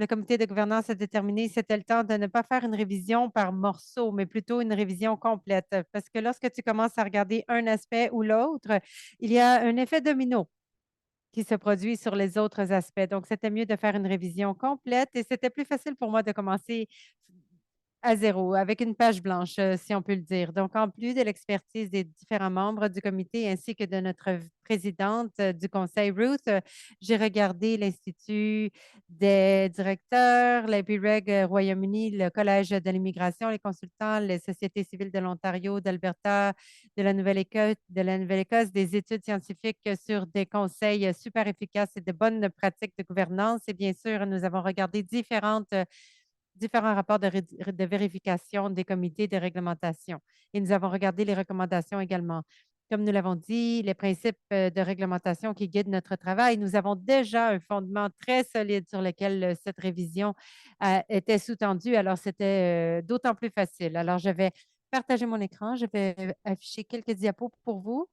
S2: comité de gouvernance a déterminé que c'était le temps de ne pas faire une révision par morceau, mais plutôt une révision complète. Parce que lorsque tu commences à regarder un aspect ou l'autre, il y a un effet domino qui se produit sur les autres aspects. Donc, c'était mieux de faire une révision complète et c'était plus facile pour moi de commencer à zéro, avec une page blanche, si on peut le dire. Donc, en plus de l'expertise des différents membres du comité ainsi que de notre présidente du conseil, Ruth, j'ai regardé l'Institut des directeurs, l'IPREG Royaume-Uni, le Collège de l'immigration, les consultants, les sociétés civiles de l'Ontario, d'Alberta, de la Nouvelle-Écosse, des études scientifiques sur des conseils super efficaces et de bonnes pratiques de gouvernance. Et bien sûr, nous avons regardé différents rapports de vérification des comités de réglementation. Et nous avons regardé les recommandations également. Comme nous l'avons dit, les principes de réglementation qui guident notre travail, nous avons déjà un fondement très solide sur lequel cette révision était sous-tendue. Alors, c'était d'autant plus facile. Alors, je vais partager mon écran. Je vais afficher quelques diapos pour vous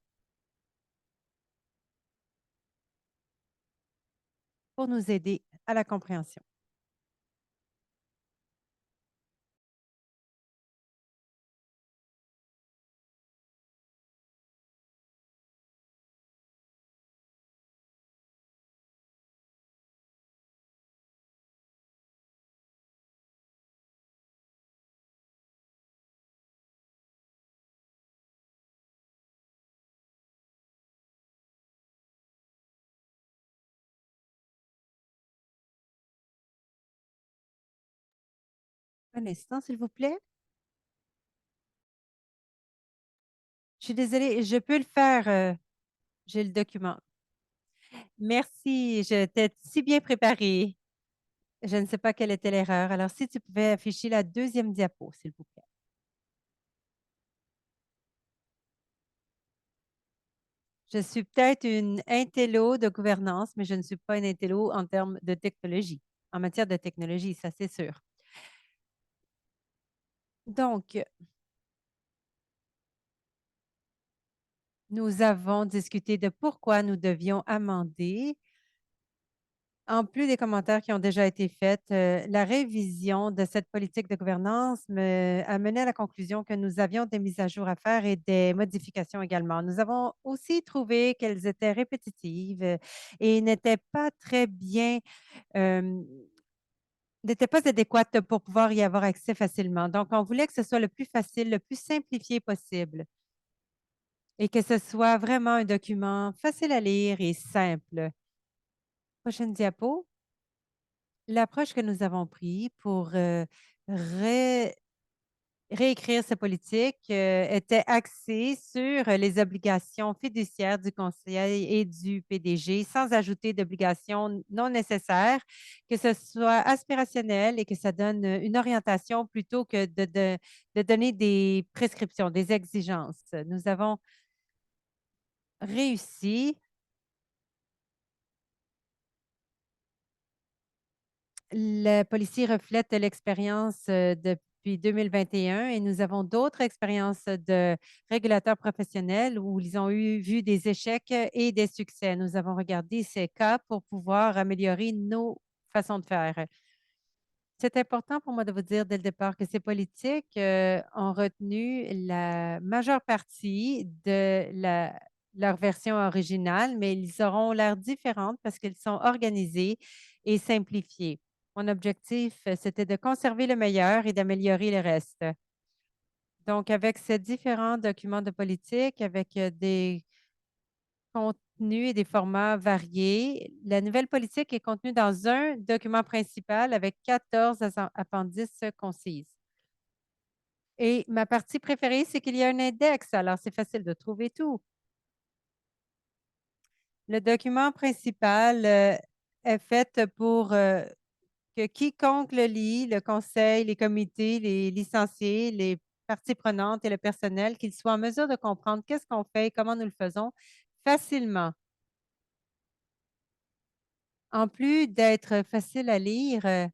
S2: pour nous aider à la compréhension. Un instant, s'il vous plaît. Je suis désolée, je peux le faire. J'ai le document. Merci, j'étais si bien préparée. Je ne sais pas quelle était l'erreur. Alors, si tu pouvais afficher la deuxième diapo, s'il vous plaît. Je suis peut-être une intello de gouvernance, mais je ne suis pas une intello en termes de technologie, en matière de technologie, ça c'est sûr. Donc, nous avons discuté de pourquoi nous devions amender. En plus des commentaires qui ont déjà été faits, la révision de cette politique de gouvernance a mené à la conclusion que nous avions des mises à jour à faire et des modifications également. Nous avons aussi trouvé qu'elles étaient répétitives et euh, n'étaient pas adéquates pour pouvoir y avoir accès facilement. Donc, on voulait que ce soit le plus facile, le plus simplifié possible et que ce soit vraiment un document facile à lire et simple. Prochaine diapo. L'approche que nous avons prise pour réécrire cette politique était axée sur les obligations fiduciaires du conseil et du PDG, sans ajouter d'obligations non nécessaires, que ce soit aspirationnel et que ça donne une orientation plutôt que de donner des prescriptions, des exigences. Nous avons réussi. Le policier reflète l'expérience de depuis 2021 et nous avons d'autres expériences de régulateurs professionnels où ils ont vu des échecs et des succès. Nous avons regardé ces cas pour pouvoir améliorer nos façons de faire. C'est important pour moi de vous dire dès le départ que ces politiques ont retenu la majeure partie de leur version originale, mais ils auront l'air différentes parce qu'ils sont organisés et simplifiés. Mon objectif, c'était de conserver le meilleur et d'améliorer le reste. Donc, avec ces différents documents de politique, avec des contenus et des formats variés. La nouvelle politique est contenue dans un document principal avec 14 appendices concises. Et ma partie préférée, c'est qu'il y a un index, alors c'est facile de trouver tout. Le document principal est fait pour que quiconque le lit, le conseil, les comités, les licenciés, les parties prenantes et le personnel, qu'ils soient en mesure de comprendre qu'est-ce qu'on fait et comment nous le faisons facilement. En plus d'être facile à lire,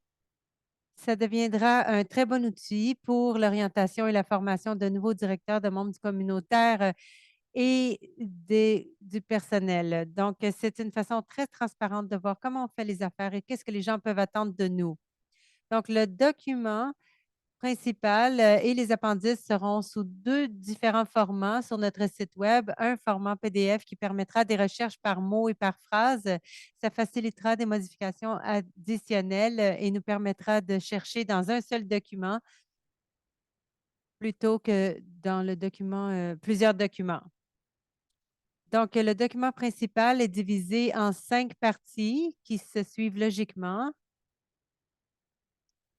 S2: ça deviendra un très bon outil pour l'orientation et la formation de nouveaux directeurs de membres du communautaire et du personnel. Donc, c'est une façon très transparente de voir comment on fait les affaires et qu'est-ce que les gens peuvent attendre de nous. Donc, le document principal et les appendices seront sous 2 différents formats sur notre site web. Un format PDF qui permettra des recherches par mot et par phrase. Ça facilitera des modifications additionnelles et nous permettra de chercher dans un seul document plutôt que dans le document, plusieurs documents. Donc, le document principal est divisé en 5 parties qui se suivent logiquement.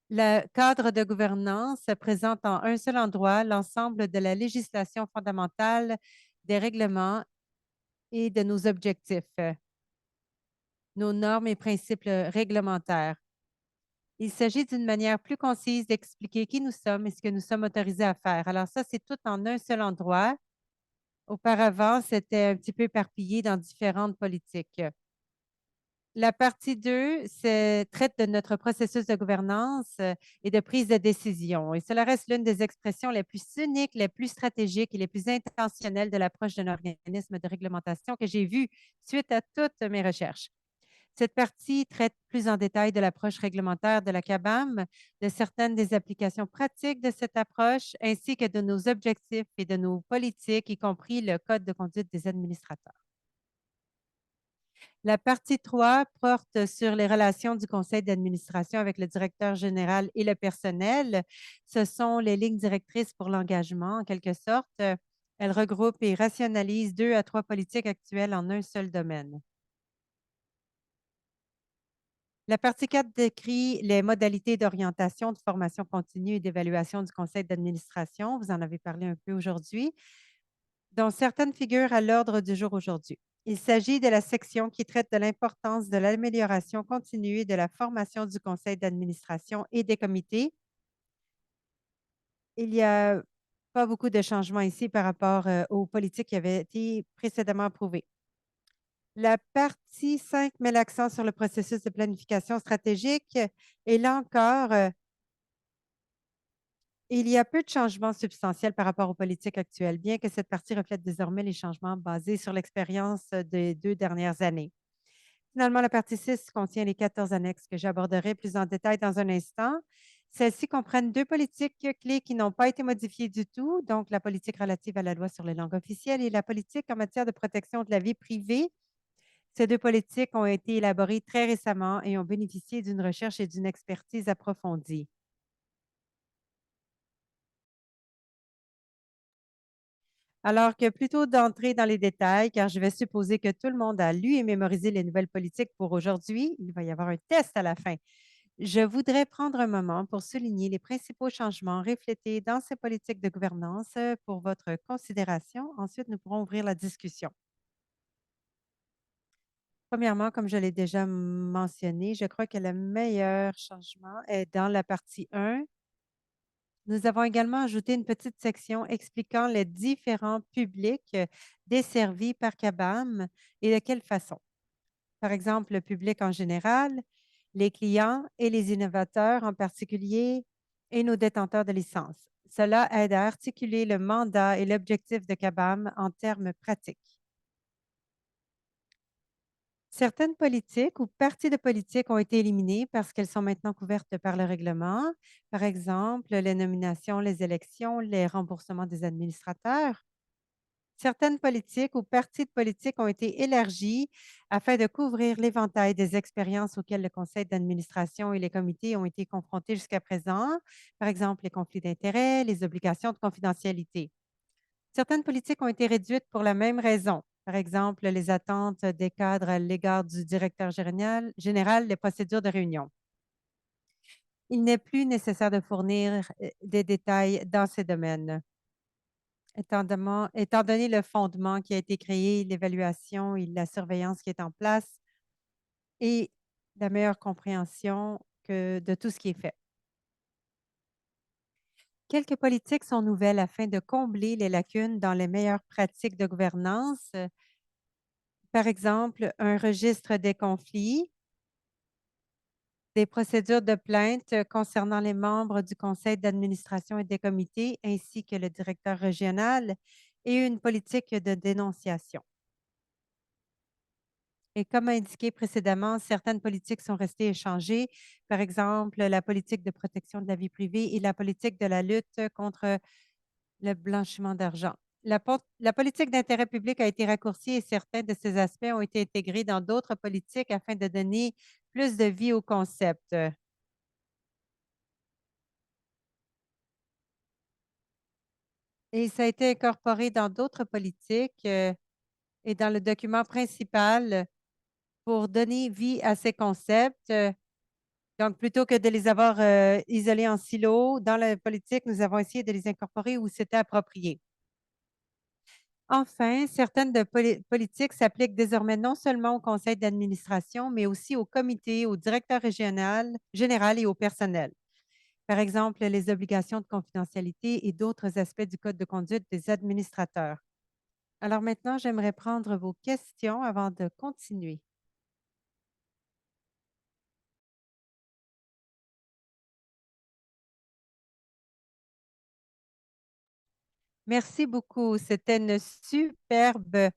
S2: Le cadre de gouvernance présente en un seul endroit l'ensemble de la législation fondamentale, des règlements et de nos objectifs, nos normes et principes réglementaires. Il s'agit d'une manière plus concise d'expliquer qui nous sommes et ce que nous sommes autorisés à faire. Alors ça, c'est tout en un seul endroit. Auparavant, c'était un petit peu éparpillé dans différentes politiques. La partie 2 traite de notre processus de gouvernance et de prise de décision. Et cela reste l'une des expressions les plus uniques, les plus stratégiques et les plus intentionnelles de l'approche d'un organisme de réglementation que j'ai vu suite à toutes mes recherches. Cette partie traite plus en détail de l'approche réglementaire de la CABAM, de certaines des applications pratiques de cette approche, ainsi que de nos objectifs et de nos politiques, y compris le code de conduite des administrateurs. La partie 3 porte sur les relations du conseil d'administration avec le directeur général et le personnel. Ce sont les lignes directrices pour l'engagement, en quelque sorte. Elles regroupent et rationalisent 2 à 3 politiques actuelles en un seul domaine. La partie 4 décrit les modalités d'orientation, de formation continue et d'évaluation du conseil d'administration. Vous en avez parlé un peu aujourd'hui, dont certaines figurent à l'ordre du jour aujourd'hui. Il s'agit de la section qui traite de l'importance de l'amélioration continue et de la formation du conseil d'administration et des comités. Il n'y a pas beaucoup de changements ici par rapport aux politiques qui avaient été précédemment approuvées. La partie 5 met l'accent sur le processus de planification stratégique et là encore, il y a peu de changements substantiels par rapport aux politiques actuelles, bien que cette partie reflète désormais les changements basés sur l'expérience des 2 dernières années. Finalement, la partie 6 contient les 14 annexes que j'aborderai plus en détail dans un instant. Celles-ci comprennent 2 politiques clés qui n'ont pas été modifiées du tout, donc la politique relative à la loi sur les langues officielles et la politique en matière de protection de la vie privée. Ces 2 politiques ont été élaborées très récemment et ont bénéficié d'une recherche et d'une expertise approfondie. Alors que plutôt d'entrer dans les détails, car je vais supposer que tout le monde a lu et mémorisé les nouvelles politiques pour aujourd'hui, il va y avoir un test à la fin. Je voudrais prendre un moment pour souligner les principaux changements reflétés dans ces politiques de gouvernance pour votre considération. Ensuite, nous pourrons ouvrir la discussion. Premièrement, comme je l'ai déjà mentionné, je crois que le meilleur changement est dans la partie 1. Nous avons également ajouté une petite section expliquant les différents publics desservis par CABAM et de quelle façon. Par exemple, le public en général, les clients et les innovateurs en particulier, et nos détenteurs de licence. Cela aide à articuler le mandat et l'objectif de CABAM en termes pratiques. Certaines politiques ou parties de politique ont été éliminées parce qu'elles sont maintenant couvertes par le règlement. Par exemple, les nominations, les élections, les remboursements des administrateurs. Certaines politiques ou parties de politique ont été élargies afin de couvrir l'éventail des expériences auxquelles le conseil d'administration et les comités ont été confrontés jusqu'à présent, par exemple les conflits d'intérêts, les obligations de confidentialité. Certaines politiques ont été réduites pour la même raison, par exemple les attentes des cadres à l'égard du directeur général, les procédures de réunion. Il n'est plus nécessaire de fournir des détails dans ces domaines. Étant donné le fondement qui a été créé, l'évaluation et la surveillance qui est en place et la meilleure compréhension de tout ce qui est fait. Quelques politiques sont nouvelles afin de combler les lacunes dans les meilleures pratiques de gouvernance. Par exemple, un registre des conflits, des procédures de plainte concernant les membres du conseil d'administration et des comités, ainsi que le directeur régional, et une politique de dénonciation. Et comme indiqué précédemment, certaines politiques sont restées échangées, par exemple la politique de protection de la vie privée et la politique de la lutte contre le blanchiment d'argent. La politique d'intérêt public a été raccourcie et certains de ces aspects ont été intégrés dans d'autres politiques afin de donner plus de vie au concept. Et ça a été incorporé dans d'autres politiques et dans le document principal pour donner vie à ces concepts. Donc, plutôt que de les avoir isolés en silo, dans la politique, nous avons essayé de les incorporer où c'était approprié. Enfin, certaines politiques s'appliquent désormais non seulement au conseil d'administration, mais aussi au comité, au directeur général et au personnel. Par exemple, les obligations de confidentialité et d'autres aspects du code de conduite des administrateurs. Alors maintenant, j'aimerais prendre vos questions avant de continuer. Merci beaucoup. C'était une superbe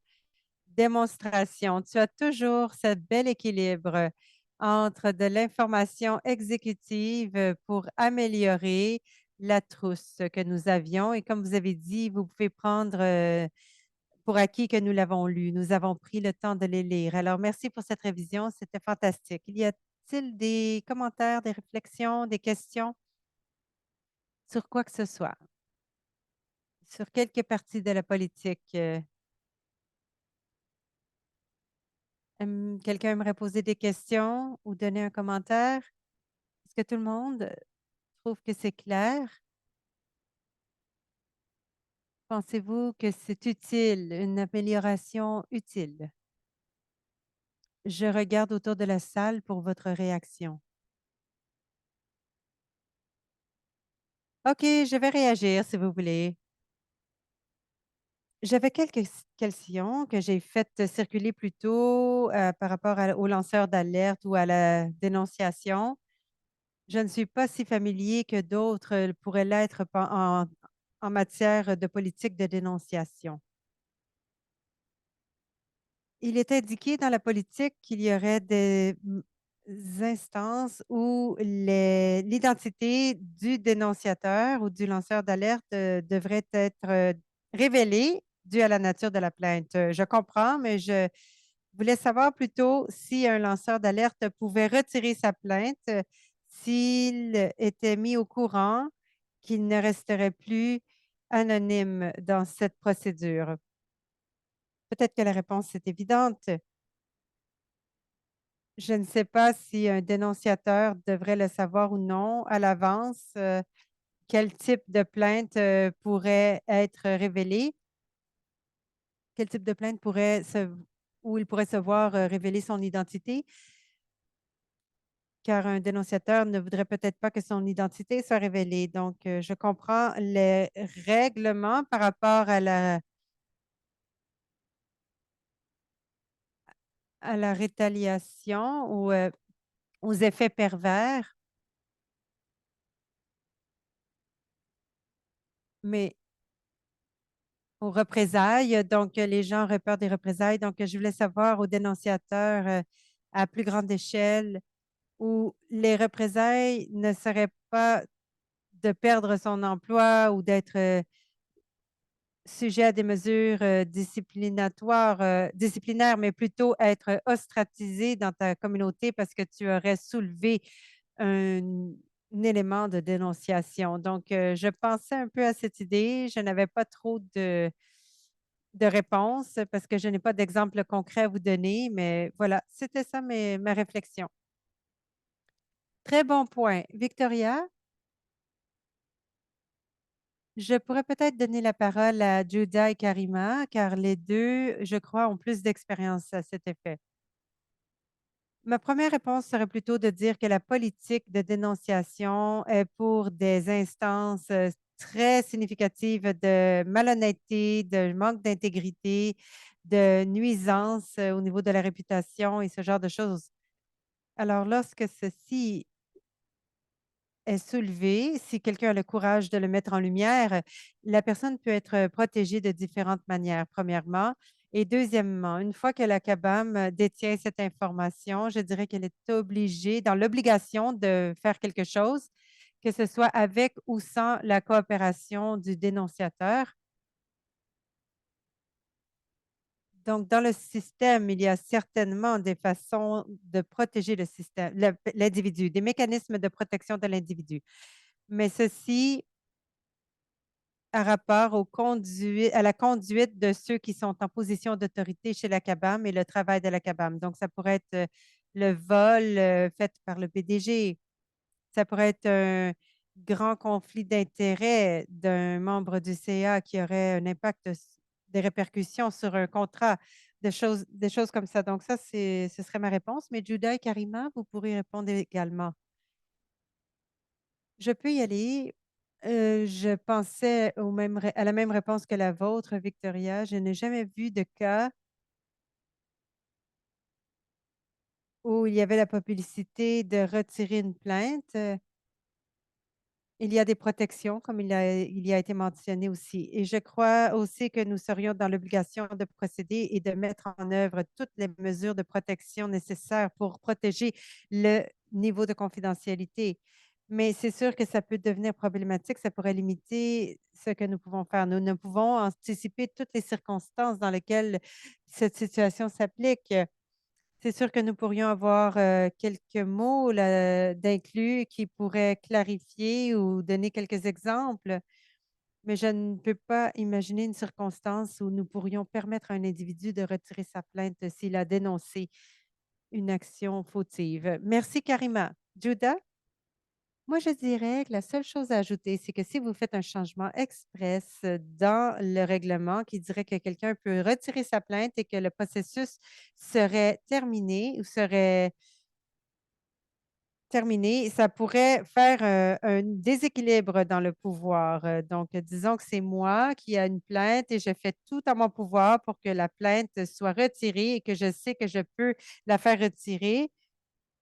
S2: démonstration. Tu as toujours ce bel équilibre entre de l'information exécutive pour améliorer la trousse que nous avions. Et comme vous avez dit, vous pouvez prendre pour acquis que nous l'avons lu. Nous avons pris le temps de les lire. Alors, merci pour cette révision. C'était fantastique. Y a-t-il des commentaires, des réflexions, des questions sur quoi que ce soit? Sur quelque partie de la politique? Quelqu'un aimerait poser des questions ou donner un commentaire? Est-ce que tout le monde trouve que c'est clair? Pensez-vous que c'est utile, une amélioration utile? Je regarde autour de la salle pour votre réaction. OK, je vais réagir si vous voulez. J'avais quelques questions que j'ai faites circuler plus tôt par rapport aux lanceurs d'alerte ou à la dénonciation. Je ne suis pas si familier que d'autres pourraient l'être en matière de politique de dénonciation. Il est indiqué dans la politique qu'il y aurait des instances où l'identité du dénonciateur ou du lanceur d'alerte devrait être révélée due à la nature de la plainte. Je comprends, mais je voulais savoir plutôt si un lanceur d'alerte pouvait retirer sa plainte s'il était mis au courant qu'il ne resterait plus anonyme dans cette procédure. Peut-être que la réponse est évidente. Je ne sais pas si un dénonciateur devrait le savoir ou non à l'avance, quel type de plainte pourrait être révélé, quel type de plainte où il pourrait se voir révéler son identité, car un dénonciateur ne voudrait peut-être pas que son identité soit révélée. Donc, je comprends les règlements par rapport à la rétaliation ou aux effets pervers. mais aux représailles. Donc, les gens auraient peur des représailles. Donc, je voulais savoir aux dénonciateurs à plus grande échelle où les représailles ne seraient pas de perdre son emploi ou d'être sujet à des mesures disciplinaires, mais plutôt être ostracisé dans ta communauté parce que tu aurais soulevé un, un élément de dénonciation. Donc, je pensais un peu à cette idée. Je n'avais pas trop de réponses parce que je n'ai pas d'exemple concret à vous donner, mais voilà, c'était ça ma réflexion. Très bon point. Victoria, je pourrais peut-être donner la parole à Judah et Karima, car les deux, je crois, ont plus d'expérience à cet effet. Ma première réponse serait plutôt de dire que la politique de dénonciation est pour des instances très significatives de malhonnêteté, de manque d'intégrité, de nuisance au niveau de la réputation et ce genre de choses. Alors, lorsque ceci est soulevé, si quelqu'un a le courage de le mettre en lumière, la personne peut être protégée de différentes manières, premièrement. Et deuxièmement, une fois que la CABAM détient cette information, je dirais qu'elle est obligée, dans l'obligation de faire quelque chose, que ce soit avec ou sans la coopération du dénonciateur. Donc, dans le système, il y a certainement des façons de protéger le système, l'individu, des mécanismes de protection de l'individu. Mais ceci a rapport à la conduite de ceux qui sont en position d'autorité chez la CABAM et le travail de la CABAM. Donc, ça pourrait être le vol fait par le PDG. Ça pourrait être un grand conflit d'intérêts d'un membre du CA qui aurait un impact, des répercussions sur un contrat, des choses comme ça. Donc, ça, ce serait ma réponse. Mais Judah et Karima, vous pourrez répondre également. Je peux y aller. Je pensais à la même réponse que la vôtre, Victoria. Je n'ai jamais vu de cas où il y avait la publicité de retirer une plainte. Il y a des protections, comme il y a été mentionné aussi. Et je crois aussi que nous serions dans l'obligation de procéder et de mettre en œuvre toutes les mesures de protection nécessaires pour protéger le niveau de confidentialité. Mais c'est sûr que ça peut devenir problématique, ça pourrait limiter ce que nous pouvons faire. Nous ne pouvons anticiper toutes les circonstances dans lesquelles cette situation s'applique. C'est sûr que nous pourrions avoir quelques mots là, d'inclus qui pourraient clarifier ou donner quelques exemples, mais je ne peux pas imaginer une circonstance où nous pourrions permettre à un individu de retirer sa plainte s'il a dénoncé une action fautive. Merci, Karima. Judah? Moi, je dirais que la seule chose à ajouter, c'est que si vous faites un changement express dans le règlement qui dirait que quelqu'un peut retirer sa plainte et que le processus serait terminé ou serait terminé, ça pourrait faire un déséquilibre dans le pouvoir. Donc, disons que c'est moi qui a une plainte et je fais tout à mon pouvoir pour que la plainte soit retirée et que je sais que je peux la faire retirer.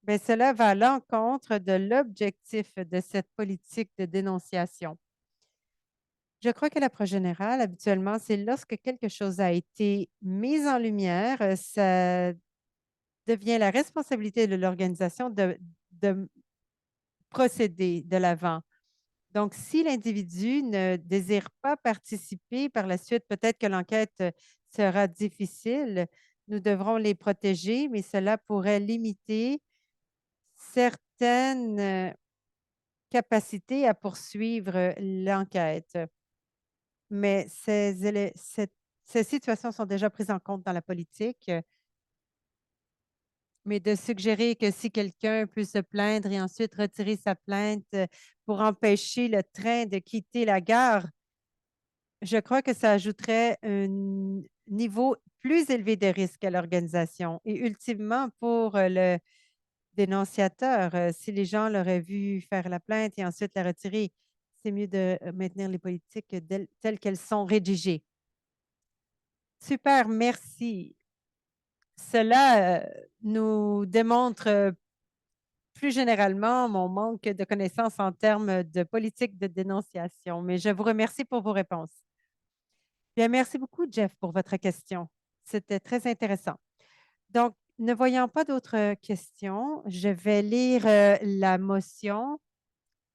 S2: Bien, cela va à l'encontre de l'objectif de cette politique de dénonciation. Je crois que l'approche générale, habituellement, c'est lorsque quelque chose a été mis en lumière, ça devient la responsabilité de l'organisation de procéder de l'avant. Donc, si l'individu ne désire pas participer par la suite, peut-être que l'enquête sera difficile. Nous devrons les protéger, mais cela pourrait limiter certaines capacités à poursuivre l'enquête. Mais ces situations sont déjà prises en compte dans la politique. Mais de suggérer que si quelqu'un peut se plaindre et ensuite retirer sa plainte pour empêcher le train de quitter la gare, je crois que ça ajouterait un niveau plus élevé de risque à l'organisation. Et ultimement, pour le dénonciateur, si les gens l'auraient vu faire la plainte et ensuite la retirer, c'est mieux de maintenir les politiques telles qu'elles sont rédigées. Super, merci. Cela nous démontre plus généralement mon manque de connaissances en termes de politique de dénonciation. Mais je vous remercie pour vos réponses. Bien, merci beaucoup, Jeff, pour votre question. C'était très intéressant. Donc, ne voyant pas d'autres questions, je vais lire la motion.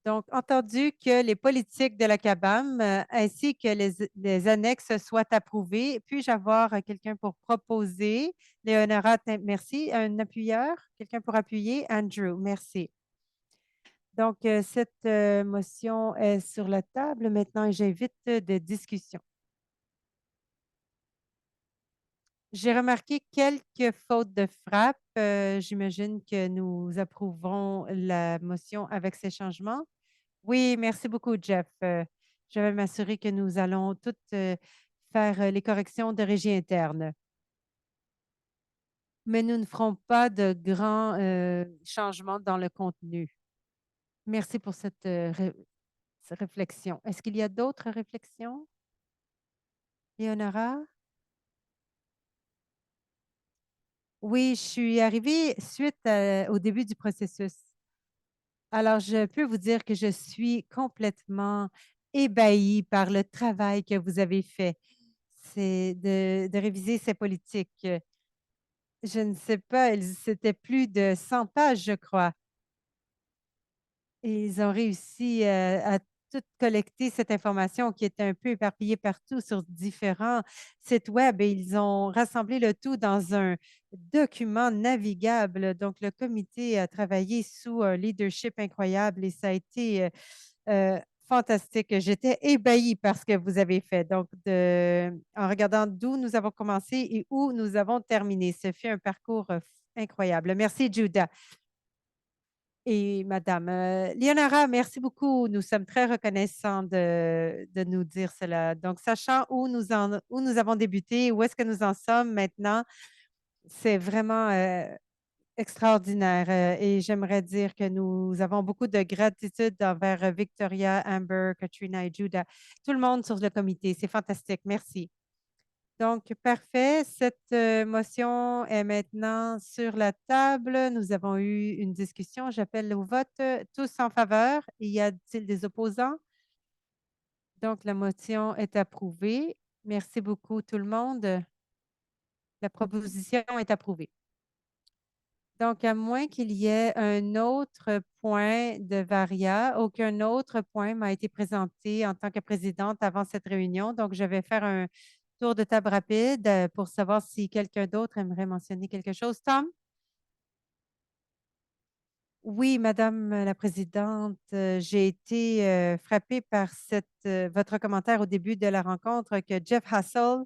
S2: Donc, entendu que les politiques de la CABAM ainsi que les annexes soient approuvées, puis-je avoir quelqu'un pour proposer? Léonora, merci. Un appuyeur? Quelqu'un pour appuyer? Andrew, merci. Donc, cette motion est sur la table maintenant et j'invite de discussion. J'ai remarqué quelques fautes de frappe. J'imagine que nous approuvons la motion avec ces changements. Oui, merci beaucoup, Jeff. Je vais m'assurer que nous allons toutes faire les corrections de régie interne. Mais nous ne ferons pas de grands changements dans le contenu. Merci pour cette réflexion. Est-ce qu'il y a d'autres réflexions? Léonora? Oui, je suis arrivée suite au début du processus. Alors, je peux vous dire que je suis complètement ébahie par le travail que vous avez fait. C'est de réviser ces politiques. Je ne sais pas, c'était plus de 100 pages, je crois. Et ils ont réussi à tout collecter cette information qui était un peu éparpillée partout sur différents sites web et ils ont rassemblé le tout dans un document navigable. Donc, le comité a travaillé sous un leadership incroyable et ça a été fantastique. J'étais ébahie par ce que vous avez fait. Donc, en regardant d'où nous avons commencé et où nous avons terminé, ce fut un parcours incroyable. Merci, Judah. Et Madame Leonora, merci beaucoup. Nous sommes très reconnaissants de nous dire cela. Donc, sachant où nous avons débuté, où est-ce que nous en sommes maintenant, c'est vraiment extraordinaire. Et j'aimerais dire que nous avons beaucoup de gratitude envers Victoria, Amber, Katrina et Judah, tout le monde sur le comité. C'est fantastique. Merci. Donc, parfait. Cette motion est maintenant sur la table. Nous avons eu une discussion. J'appelle au vote. Tous en faveur. Y a-t-il des opposants? Donc, la motion est approuvée. Merci beaucoup, tout le monde. La proposition est approuvée. Donc, à moins qu'il y ait un autre point de Varia, aucun autre point m'a été présenté en tant que présidente avant cette réunion. Donc, je vais faire un tour de table rapide pour savoir si quelqu'un d'autre aimerait mentionner quelque chose. Tom? Oui, Madame la Présidente, j'ai été frappée par votre commentaire au début de la rencontre que Jeff Hassel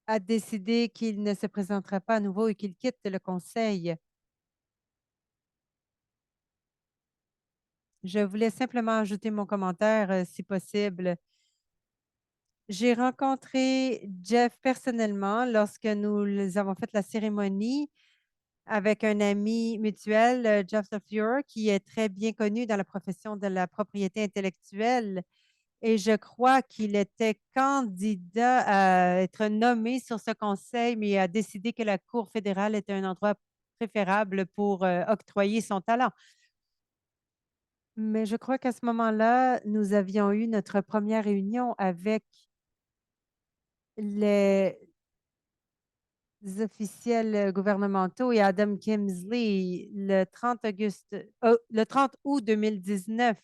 S2: a décidé qu'il ne se présentera pas à nouveau et qu'il quitte le Conseil. Je voulais simplement ajouter mon commentaire, si possible. J'ai rencontré Jeff personnellement lorsque nous avons fait la cérémonie avec un ami mutuel, Jeff Safure, qui est très bien connu dans la profession de la propriété intellectuelle. Et je crois qu'il était candidat à être nommé sur ce conseil, mais a décidé que la Cour fédérale était un endroit préférable pour octroyer son talent. Mais je crois qu'à ce moment-là, nous avions eu notre première réunion avec les officiels gouvernementaux et Adam Kimsley le 30 août 2019.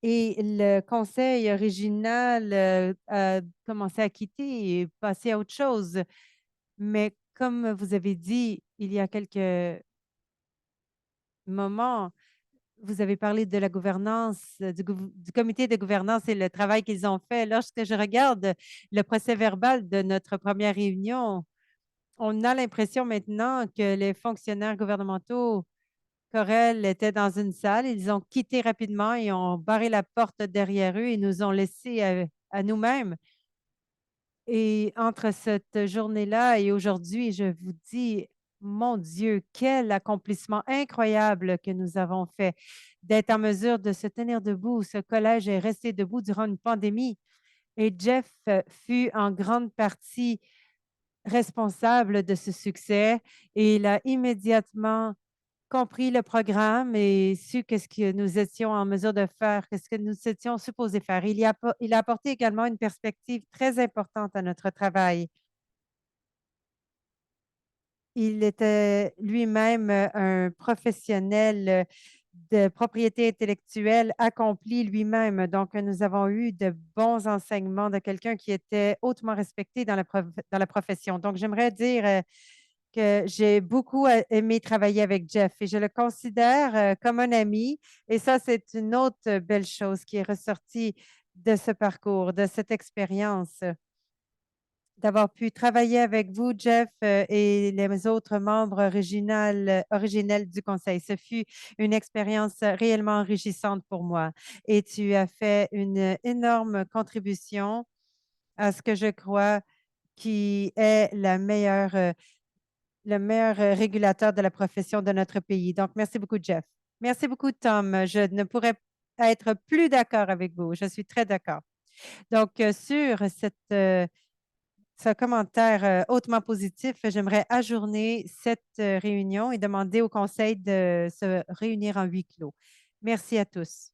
S2: Et le conseil original a commencé à quitter et passer à autre chose. Mais comme vous avez dit il y a quelques moments, vous avez parlé de la gouvernance, du comité de gouvernance et le travail qu'ils ont fait. Lorsque je regarde le procès verbal de notre première réunion, on a l'impression maintenant que les fonctionnaires gouvernementaux, Corel, étaient dans une salle. Ils ont quitté rapidement et ont barré la porte derrière eux et nous ont laissés à nous-mêmes. Et entre cette journée-là et aujourd'hui, je vous dis, mon Dieu, quel accomplissement incroyable que nous avons fait d'être en mesure de se tenir debout. Ce collège est resté debout durant une pandémie et Jeff fut en grande partie responsable de ce succès et il a immédiatement compris le programme et su qu'est-ce que nous étions en mesure de faire, qu'est-ce que nous étions supposés faire. Il a apporté également une perspective très importante à notre travail. Il était lui-même, un professionnel, de propriété intellectuelle accompli lui-même. Donc, nous avons eu de bons enseignements de quelqu'un qui était hautement respecté dans la profession. Donc, j'aimerais dire, que j'ai beaucoup aimé travailler avec Jeff et je le considère, comme un ami et ça, c'est une autre belle chose qui est ressortie de ce parcours, de cette expérience. D'avoir pu travailler avec vous, Jeff, et les autres membres originels du conseil. Ce fut une expérience réellement enrichissante pour moi et tu as fait une énorme contribution à ce que je crois qui est le meilleur, régulateur de la profession de notre pays. Donc merci beaucoup, Jeff. Merci beaucoup, Tom. Je ne pourrais être plus d'accord avec vous. Je suis très d'accord. Donc, sur ce commentaire hautement positif, j'aimerais ajourner cette réunion et demander au conseil de se réunir en huis clos. Merci à tous.